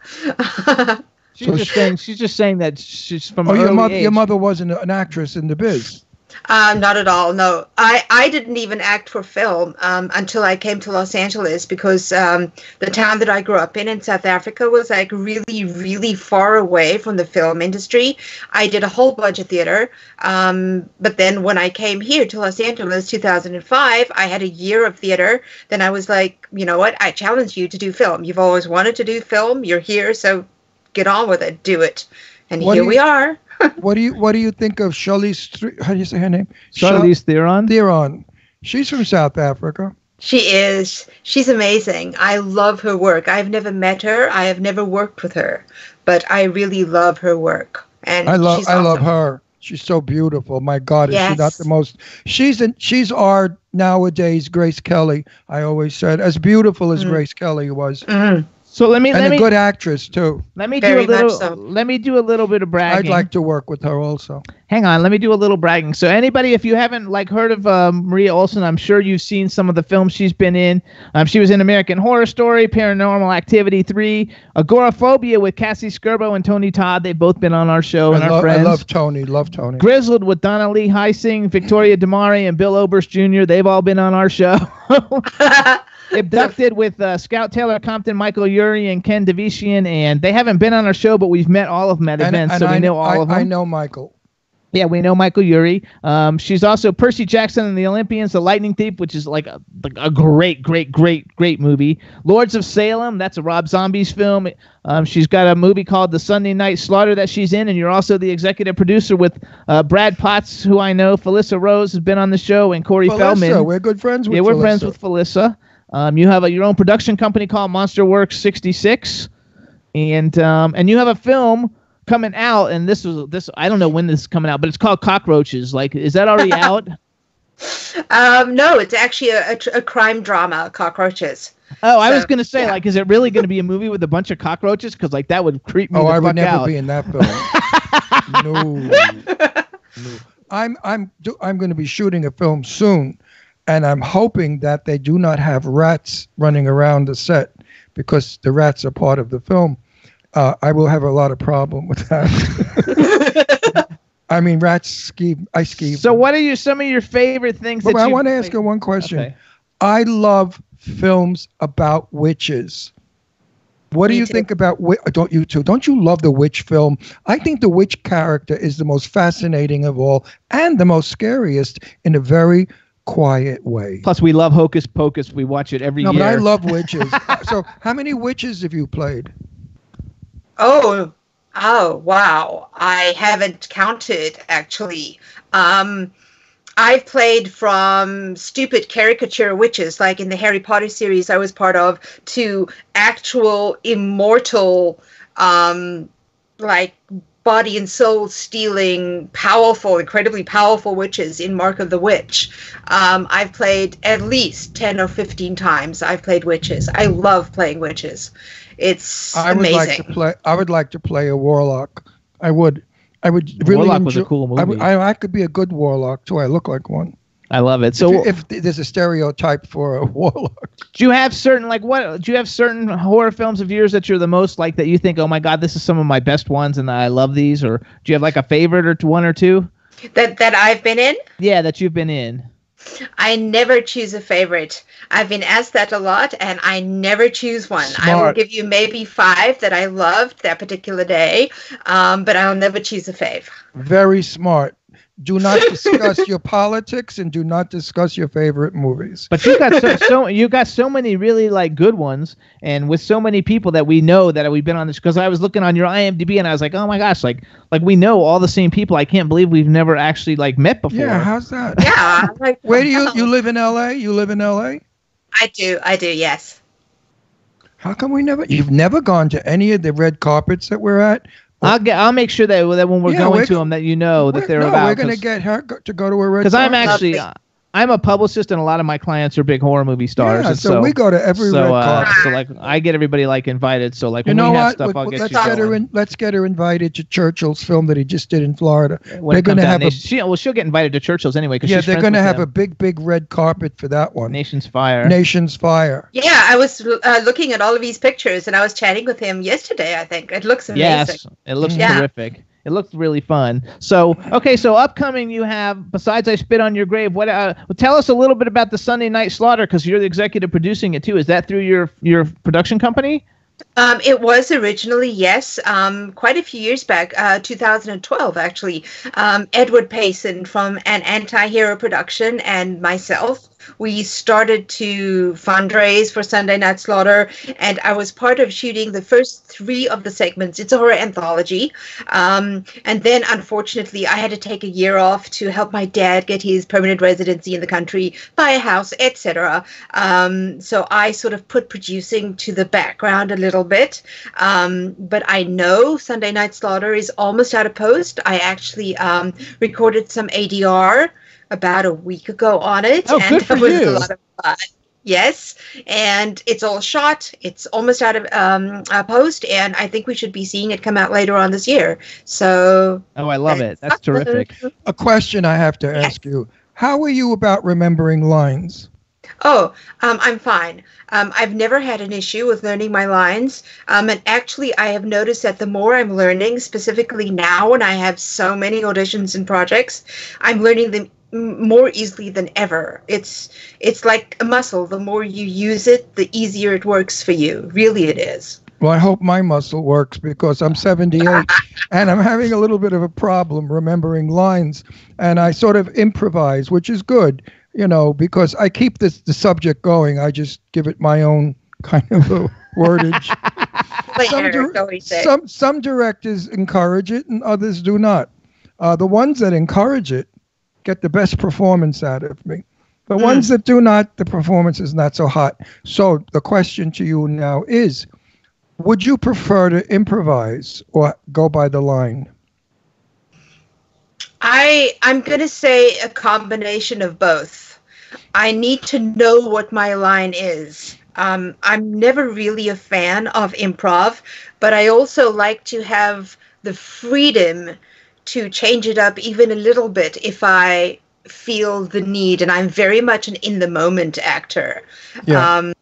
She's just saying that she's from your mother wasn't an actress in the biz. Not at all. No, I didn't even act for film until I came to Los Angeles, because the town that I grew up in South Africa was like really, really far away from the film industry. I did a whole bunch of theater. But then when I came here to Los Angeles, 2005, I had a year of theater. Then I was like, you know what? I challenge you to do film. You've always wanted to do film. You're here, so get on with it. Do it. And here we are. What do you think of Charlize? How do you say her name? Charlize Theron. Theron. She's from South Africa. She is. She's amazing. I love her work. I've never met her. I have never worked with her, but I really love her work. And I love awesome. her. She's so beautiful. My God, is Yes. she not the most? She's our nowadays Grace Kelly. I always said, as beautiful as Grace Kelly was. So let me a good actress too. Let me do a little bit of bragging. I'd like to work with her also. Hang on, let me do a little bragging. So anybody, if you haven't like heard of Maria Olsen, I'm sure you've seen some of the films she's been in. She was in American Horror Story, Paranormal Activity 3, Agoraphobia with Cassie Skirbo and Tony Todd. They've both been on our show and our friends. I love Tony. Love Tony. Grizzled with Donna Lee Heising, Victoria DeMare, and Bill Oberst Jr. They've all been on our show. Abducted with Scout Taylor Compton, Michael Urie, and Ken Davician, and they haven't been on our show, but we've met all of them at events, so we know all of them. I know Michael. Yeah, we know Michael Urie. She's also Percy Jackson and the Olympians, The Lightning Thief, which is like a great movie. Lords of Salem, that's a Rob Zombie's film. She's got a movie called The Sunday Night Slaughter that she's in, and you're also the executive producer with Brad Potts, who I know. Felissa Rose has been on the show, and Corey Feldman. We're good friends with Felissa. Yeah, we're friends with Felissa. You have your own production company called Monster Works 66, and you have a film coming out, and this I don't know when this is coming out, but it's called Cockroaches. Like, is that already out? No, it's actually a crime drama, Cockroaches. Oh, I was gonna say, like, is it really gonna be a movie with a bunch of cockroaches? Because like that would creep me. I would never be in that film. No. I'm going to be shooting a film soon. And I'm hoping that they do not have rats running around the set, because the rats are part of the film. I will have a lot of problem with that. I mean, rats I ski. So what are some of your favorite things I want to ask you one question. Okay. I love films about witches. What do you think about, don't you too? Don't you love the witch film? I think the witch character is the most fascinating of all and the most scariest in a very quiet way. Plus, we love Hocus Pocus. We watch it every year. No, but I love witches. So, how many witches have you played? Oh, wow! I haven't counted actually. I've played from stupid caricature witches, like in the Harry Potter series I was part of, to actual immortal, like body and soul stealing, powerful, incredibly powerful witches in Mark of the Witch. I've played at least 10 or 15 times. I've played witches. I love playing witches. It's amazing. I would like to play a warlock. I would really Warlock was a cool movie. I could be a good warlock too. I look like one. I love it. So if there's a stereotype for a warlock, do you have certain horror films of yours that you're the most like, that you think, oh my God, this is some of my best ones and I love these? Or do you have like a favorite or one or two that I've been in? Yeah, that you've been in. I never choose a favorite. I've been asked that a lot, and I never choose one. Smart. I will give you maybe 5 that I loved that particular day, but I'll never choose a fave. Very smart. Do not discuss your politics and do not discuss your favorite movies. But you got so many really like good ones, and with so many people that we know that we've been on this. Because I was looking on your IMDb and I was like, oh my gosh, like we know all the same people. I can't believe we've never actually like met before. Yeah, how's that? Yeah. Like, where do you live in LA? You live in LA? I do. Yes. How come you've never gone to any of the red carpets that we're at? I'll make sure that when we're going to them that you know that they're about. We're going to get her to go to a red carpet. Because I'm actually I'm a publicist, and a lot of my clients are big horror movie stars. Yeah, so we go to every red carpet. So like I get everybody like invited. So like when we have stuff, I'll get you. Let's get her invited to Churchill's film that he just did in Florida. They're going to have she'll get invited to Churchill's anyway. Yeah, they're going to have a big red carpet for that one. Nation's Fire. Yeah, I was looking at all of these pictures, and I was chatting with him yesterday. I think it looks amazing. Yes, it looks terrific. It looked really fun. So, okay, so upcoming you have, besides I Spit on Your Grave, what? Tell us a little bit about the Sunday Night Slaughter, because you're the executive producing it too. Is that through your production company? It was originally, yes, quite a few years back, 2012 actually. Edward Payson from An Anti-Hero Production and myself, we started to fundraise for Sunday Night Slaughter, and I was part of shooting the first 3 of the segments. It's a horror anthology. And then, unfortunately, I had to take a year off to help my dad get his permanent residency in the country, buy a house, etc. So I sort of put producing to the background a little bit. But I know Sunday Night Slaughter is almost out of post. I actually recorded some ADR about a week ago on it. Oh, and good for it was you. a lot of fun. Yes, and it's all shot. It's almost out of post, and I think we should be seeing it come out later on this year. So. Oh, I love it. That's terrific. A question I have to ask you. How are you about remembering lines? Oh, I'm fine. I've never had an issue with learning my lines. And actually, I have noticed that the more I'm learning, specifically now when I have so many auditions and projects, I'm learning them more easily than ever. It's like a muscle. The more you use it, the easier it works for you. Really, it is. Well, I hope my muscle works, because I'm 78 and I'm having a little bit of a problem remembering lines, and I sort of improvise, which is good, because I keep the subject going. I just give it my own kind of a wordage. Some directors encourage it and others do not. The ones that encourage it get the best performance out of me. The ones that do not, the performance is not so hot. So the question to you now is, would you prefer to improvise or go by the line? I'm going to say a combination of both. I need to know what my line is. I'm never really a fan of improv, but I also like to have the freedom to change it up even a little bit if I feel the need, and I'm very much an in-the-moment actor. Yeah.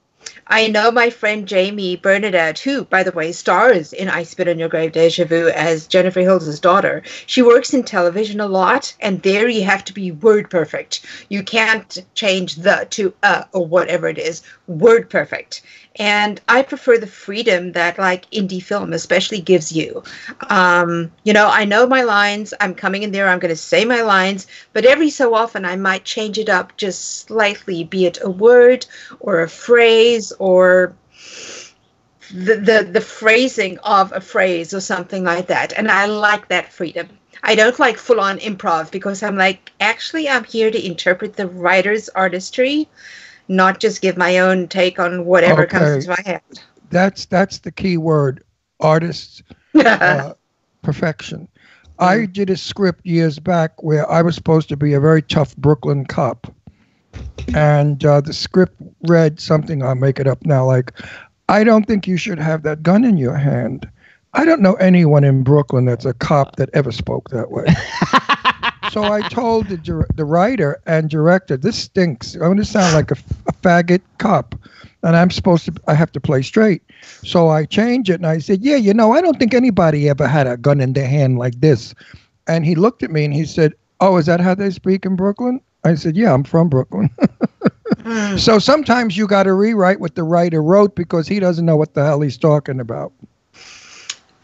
I know my friend Jamie Bernadette, who, by the way, stars in I Spit on Your Grave Deja Vu as Jennifer Hills' daughter. She works in television a lot, and there you have to be word perfect. You can't change the to or whatever it is. Word perfect. And I prefer the freedom that, like, indie film especially gives you. I know my lines. I'm coming in there. I'm going to say my lines. But every so often, I might change it up just slightly, be it a word or a phrase or the phrasing of a phrase or something like that. And I like that freedom. I don't like full-on improv, because I'm like, actually, I'm here to interpret the writer's artistry, not just give my own take on whatever comes into my head. That's the key word, artists, perfection. I did a script years back where I was supposed to be a very tough Brooklyn cop. And the script read something, I'll make it up now, like, I don't think you should have that gun in your hand. I don't know anyone in Brooklyn that's a cop that ever spoke that way. So I told the writer and director, this stinks. I'm going to sound like a faggot cop. And I have to play straight. So I changed it and I said, I don't think anybody ever had a gun in their hand like this. And he looked at me and he said, oh, is that how they speak in Brooklyn? I said, yeah, I'm from Brooklyn. So sometimes you got to rewrite what the writer wrote because he doesn't know what the hell he's talking about.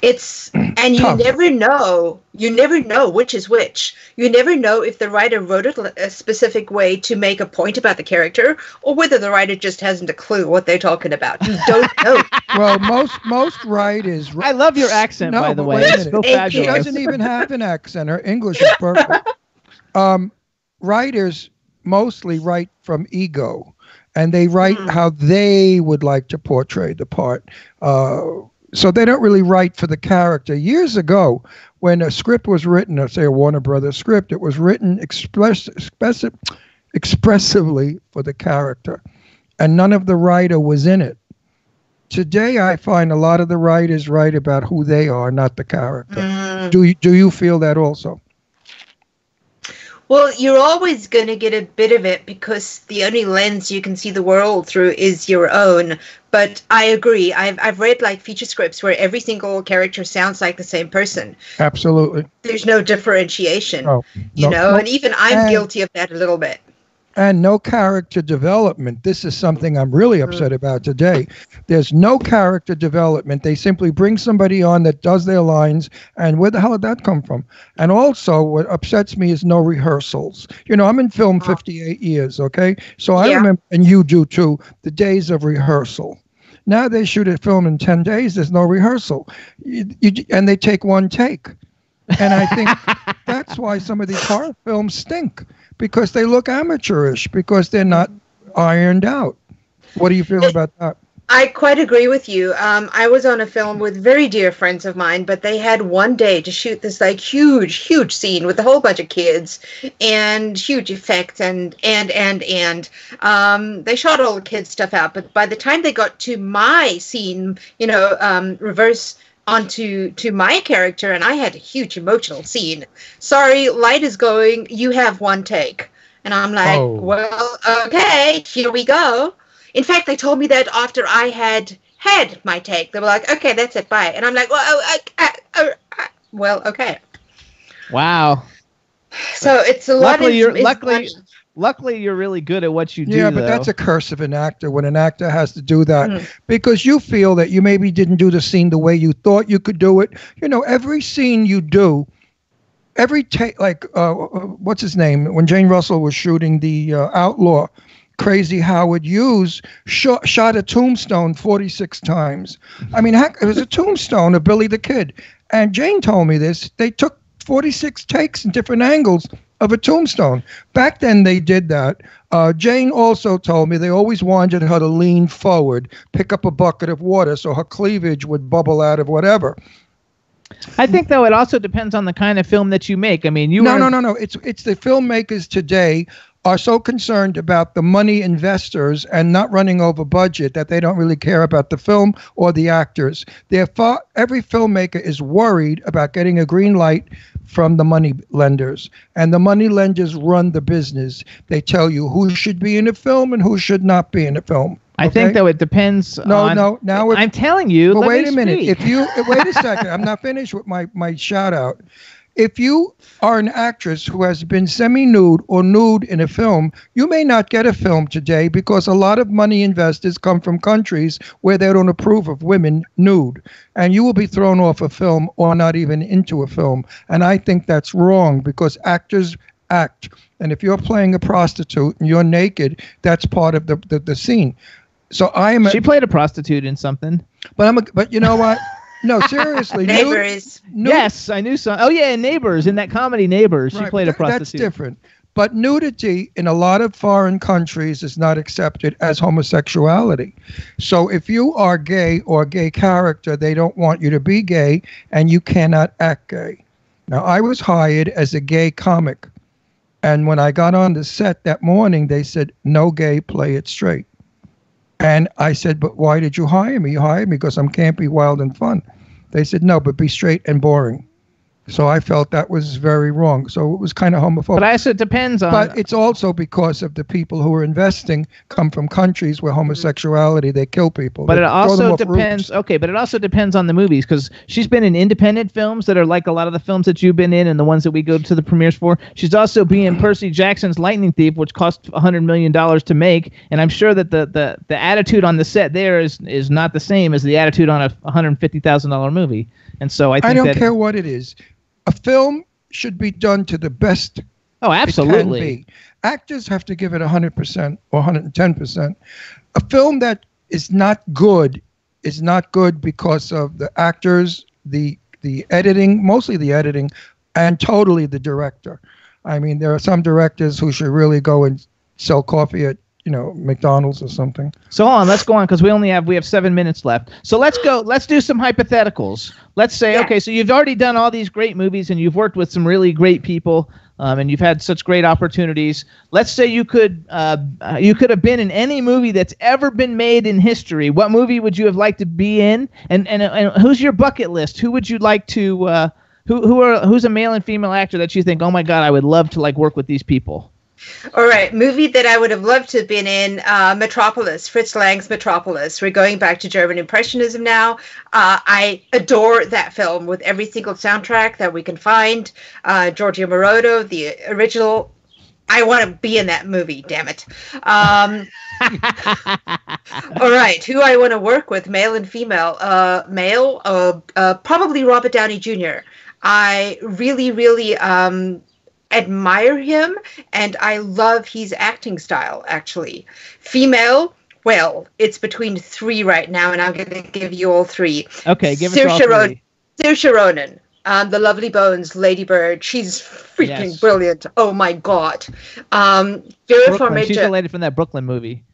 And you never know which is which. You never know if the writer wrote it a specific way to make a point about the character, or whether the writer just hasn't a clue what they're talking about. You don't know. Well, most writers. I love your accent, by the way. It's so fabulous. She doesn't even have an accent. Her English is perfect. Writers mostly write from ego, and they write how they would like to portray the part. So they don't really write for the character. Years ago, when a script was written, or say a Warner Brothers script, it was written expressively for the character, and none of the writer was in it. Today, I find a lot of the writers write about who they are, not the character. Do you feel that also? Well, you're always going to get a bit of it because the only lens you can see the world through is your own. But I agree. I've read like feature scripts where every single character sounds like the same person. Absolutely. There's no differentiation, Oh, you know, no. and even I'm guilty of that a little bit. And no character development. This is something I'm really upset about today. There's no character development. They simply bring somebody on that does their lines, and where the hell did that come from? And also, what upsets me is no rehearsals. You know, I'm in film 58 years, okay? So I remember, and you do too, the days of rehearsal. Now they shoot a film in 10 days. There's no rehearsal. And they take one take. And I think that's why some of these horror films stink, because they look amateurish, because they're not ironed out. What do you feel about that? I quite agree with you. I was on a film with very dear friends of mine, but they had one day to shoot this like huge scene with a whole bunch of kids and huge effects and they shot all the kids stuff out. But by the time they got to my scene, you know, reverse onto my character, and I had a huge emotional scene. Sorry, light is going. You have one take. And I'm like, well, okay, here we go. In fact, they told me that after I had my take. They were like, okay, that's it, bye. And I'm like, well, okay. Wow. So it's a lot of... Luckily, you're really good at what you do. Yeah, but that's a curse of an actor when an actor has to do that because you feel that you maybe didn't do the scene the way you thought you could do it. You know, every scene you do, every take, like what's his name? When Jane Russell was shooting the Outlaw, Crazy Howard Hughes shot a tombstone 46 times. I mean, heck, it was a tombstone of Billy the Kid. And Jane told me this. They took 46 takes in different angles of a tombstone. Back then they did that. Jane also told me they always wanted her to lean forward, pick up a bucket of water so her cleavage would bubble out of whatever. I think, though, it also depends on the kind of film that you make. I mean, No. It's the filmmakers today are so concerned about the money investors and not running over budget that they don't really care about the film or the actors. Therefore, every filmmaker is worried about getting a green light from the money lenders, and the money lenders run the business. They tell you who should be in a film and who should not be in a film. I think, though, it depends on... No. Now I'm telling you. But wait a minute. Wait a second. I'm not finished with my shout out. If you are an actress who has been semi-nude or nude in a film, you may not get a film today because a lot of money investors come from countries where they don't approve of women nude. And you will be thrown off a film or not even into a film. And I think that's wrong because actors act. And if you're playing a prostitute and you're naked, that's part of the scene. So She played a prostitute in something. But you know what? No, seriously. Neighbors. Yes, I knew some. Oh, yeah, Neighbors. In that comedy Neighbors, she played a prostitute. That's different. But nudity in a lot of foreign countries is not accepted as homosexuality. So if you are gay or a gay character, they don't want you to be gay, and you cannot act gay. Now, I was hired as a gay comic. And when I got on the set that morning, they said, no gay, play it straight. And I said, but why did you hire me? You hired me because I'm campy, wild, and fun. They said, no, but be straight and boring. So I felt that was very wrong. So it was kind of homophobic. But I said it depends on... But it's also because of the people who are investing come from countries where homosexuality, they kill people. But They it throw them also off depends... roofs. Okay, but it also depends on the movies, because she's been in independent films that are like a lot of the films that you've been in and the ones that we go to the premieres for. She's also been in Percy Jackson's Lightning Thief, which cost $100 million to make, and I'm sure that the attitude on the set there is not the same as the attitude on a $150,000 movie. And so I think I don't care what it is. A film should be done to the best. Oh, absolutely. It can be. Actors have to give it 100% or 110%. A film that is not good because of the actors, the editing, mostly the editing, and totally the director. I mean, there are some directors who should really go and sell coffee at McDonald's or something. So hold on, let's go on because we have 7 minutes left. So let's go. Let's do some hypotheticals. Let's say, okay, so you've already done all these great movies and you've worked with some really great people, and you've had such great opportunities. Let's say you could have been in any movie that's ever been made in history. What movie would you have liked to be in? And who's your bucket list? Who would you like to who's a male and female actor that you think, oh my God, I would love to like work with these people? All right, movie that I would have loved to have been in, Metropolis, Fritz Lang's Metropolis. We're going back to German Impressionism now. I adore that film with every single soundtrack that we can find. Giorgio Moroder, the original. I want to be in that movie, damn it. All right, who I want to work with, male and female. Male, probably Robert Downey Jr. I really admire him, and I love his acting style, actually. Female, well, it's between 3 right now, and I'm going to give you all 3. Okay, give us all 3. Saoirse Ronan, The Lovely Bones, Lady Bird. She's freaking brilliant. Oh, my God. Vera Farmiga. She's the lady from that Brooklyn movie.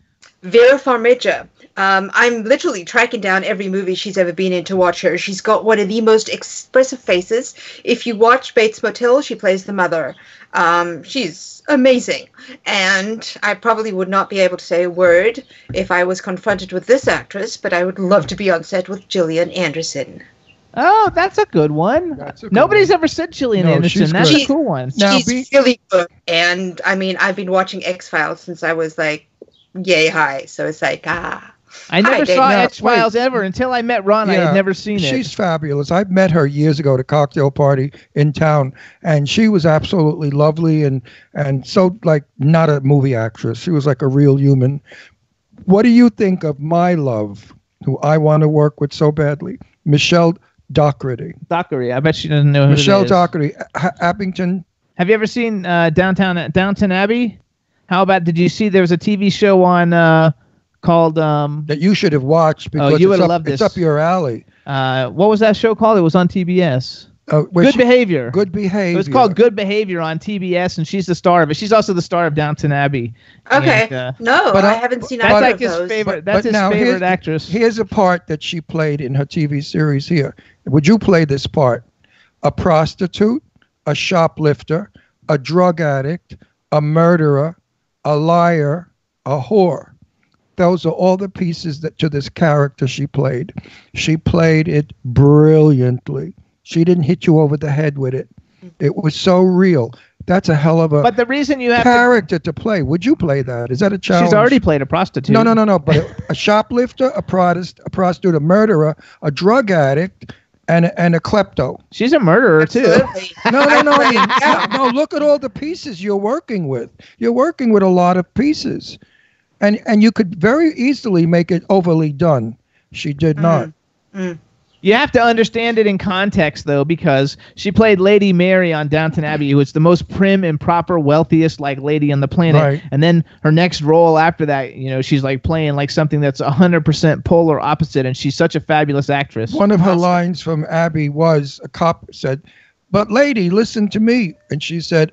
Vera Farmiga. I'm literally tracking down every movie she's ever been in to watch her. She's got one of the most expressive faces. If you watch Bates Motel, she plays the mother. She's amazing. And I probably would not be able to say a word if I was confronted with this actress, but I would love to be on set with Gillian Anderson. Oh, that's a good one. Nobody's ever said Gillian Anderson. That's a cool one. She's really good. And, I mean, I've been watching X-Files since I was, like, yay high. So it's like, I never saw X-Files ever until I met Ron. I had never seen it. She's fabulous. I met her years ago at a cocktail party in town, and she was absolutely lovely and so, like, not a movie actress. She was like a real human. What do you think of my love, who I want to work with so badly? Michelle Dockery. Dockery. I bet she doesn't know who Michelle it is. Dockery. Abington. Have you ever seen Downton Abbey? How about, did you see there was a TV show on called that you should have watched because you would have loved this. It's up your alley. What was that show called? It was on TBS. Good Behavior. Good Behavior. It was called Good Behavior on TBS, and she's the star of it. She's also the star of Downton Abbey. Okay. And, I haven't seen either of those. His favorite. That's his favorite actress. Here's a part that she played in her TV series here. Would you play this part? A prostitute, a shoplifter, a drug addict, a murderer, a liar, a whore. Those are all the pieces to this character she played. She played it brilliantly. She didn't hit you over the head with it. It was so real. That's a hell of a but the reason you have character to play. Would you play that? Is that a challenge? She's already played a prostitute. No. But a shoplifter, a prostitute, a murderer, a drug addict, and a klepto. She's a murderer too. No. No. Look at all the pieces you're working with. You're working with a lot of pieces, and you could very easily make it overly done. She did not. You have to understand it in context, though, because she played Lady Mary on Downton Abbey, who was the most prim and proper, wealthiest like lady on the planet. Right. And then her next role after that, she's like playing like something that's 100% polar opposite, and she's such a fabulous actress. One of her lines from Abby was, a cop said, "But lady, listen to me." And she said,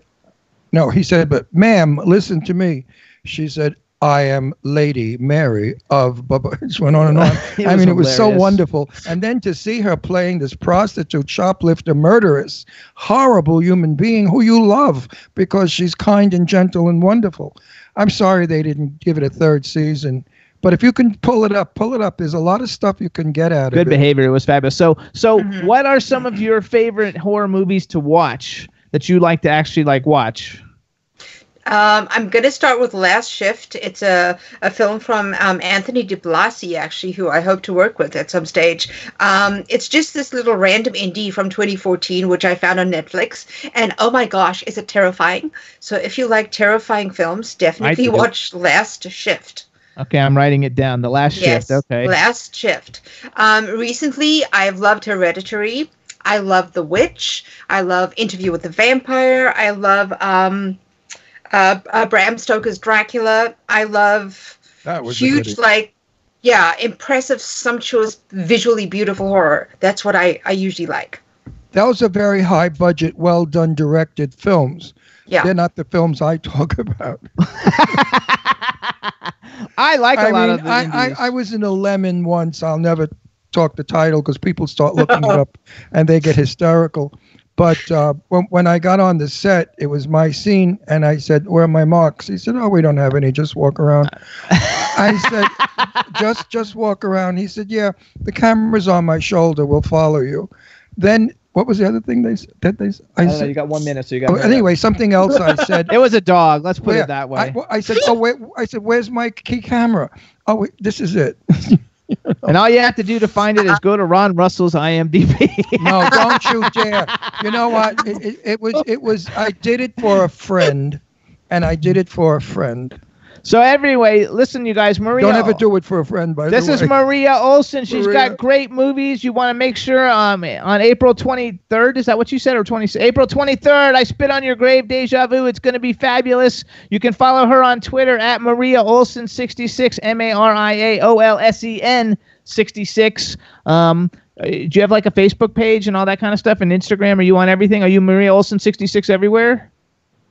no, he said, "But ma'am, listen to me." She said, "I am Lady Mary of Bubba." It just went on and on. It was so wonderful. And then to see her playing this prostitute, shoplifter, murderess, horrible human being who you love because she's kind and gentle and wonderful. I'm sorry they didn't give it a 3rd season. But if you can pull it up. There's a lot of stuff you can get out of it. Good Behavior. It was fabulous. So what are some of your favorite horror movies to watch that you like to actually like watch? I'm going to start with Last Shift. It's a film from Anthony de Blasi, actually, who I hope to work with at some stage. It's just this little random indie from 2014, which I found on Netflix. And oh my gosh, is it terrifying. So if you like terrifying films, definitely watch Last Shift. Okay, I'm writing it down. The Last Shift. Okay. Last Shift. Recently, I've loved Hereditary. I love The Witch. I love Interview with the Vampire. I love Bram Stoker's Dracula. I love huge, impressive, sumptuous, visually beautiful horror. That's what I usually like. Those are very high budget, well done, directed films. Yeah. They're not the films I talk about. I like a lot of the indies. I was in a Lemon once. I'll never talk the title because people start looking it up and they get hysterical. But when I got on the set, it was my scene, and I said, "Where are my marks?" He said, "Oh, we don't have any. Just walk around." I said, just walk around. He said, "Yeah, the camera's on my shoulder. We'll follow you." Then What was the other thing they said? I don't know, you got 1 minute, so you got. Oh, anyway, something else I said. It was a dog. Let's put it that way. I said, wait. I said, where's my key camera? Oh, wait, this is it. And all you have to do to find it is go to Ron Russell's IMDb. No, don't you dare. You know what? It was. I did it for a friend, and I did it for a friend. So anyway, listen, you guys, Maria. Don't ever do it for a friend, by the way. This is Maria Olsen. She's got great movies. You want to make sure on April 23rd, is that what you said, or April 23rd, I Spit on Your Grave, Deja Vu. It's going to be fabulous. You can follow her on Twitter at Maria Olsen 66, MariaOlsen 66. Do you have like a Facebook page and all that kind of stuff, and Instagram? Are you on everything? Are you Maria Olsen 66 everywhere?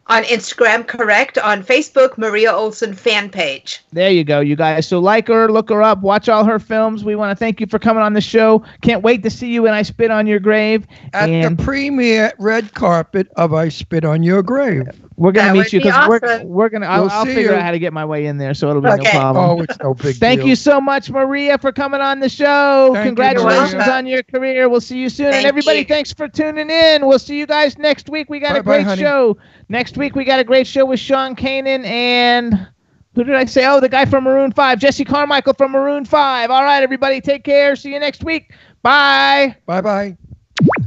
On Instagram, correct. On Facebook, Maria Olsen fan page. There you go, you guys. So like her, look her up, watch all her films. We want to thank you for coming on the show. Can't wait to see you when I Spit on Your Grave. At the premiere red carpet of I Spit on Your Grave. We're going to meet you because awesome. we're going to, I'll figure out how to get my way in there, so it'll be no problem. Oh, it's no big Thank deal. you so much, Maria, for coming on the show. Thank Congratulations you, on your career. We'll see you soon. Thank and everybody, you. Thanks for tuning in. We'll see you guys next week. We got a Bye-bye, great honey. show. Next week, we got a great show with Sean Kanan and who did I say? Oh, the guy from Maroon 5, Jesse Carmichael from Maroon 5. All right, everybody, take care. See you next week. Bye. Bye-bye.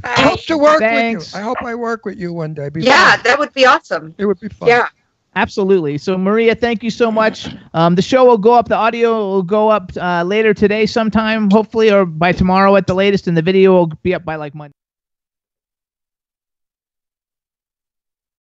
I hope to work Thanks. with you. I hope I work with you one day. Yeah, that would be awesome. It would be fun. Yeah. Absolutely. So, Maria, thank you so much. The show will go up. The audio will go up later today sometime, hopefully, or by tomorrow at the latest, and the video will be up by like Monday.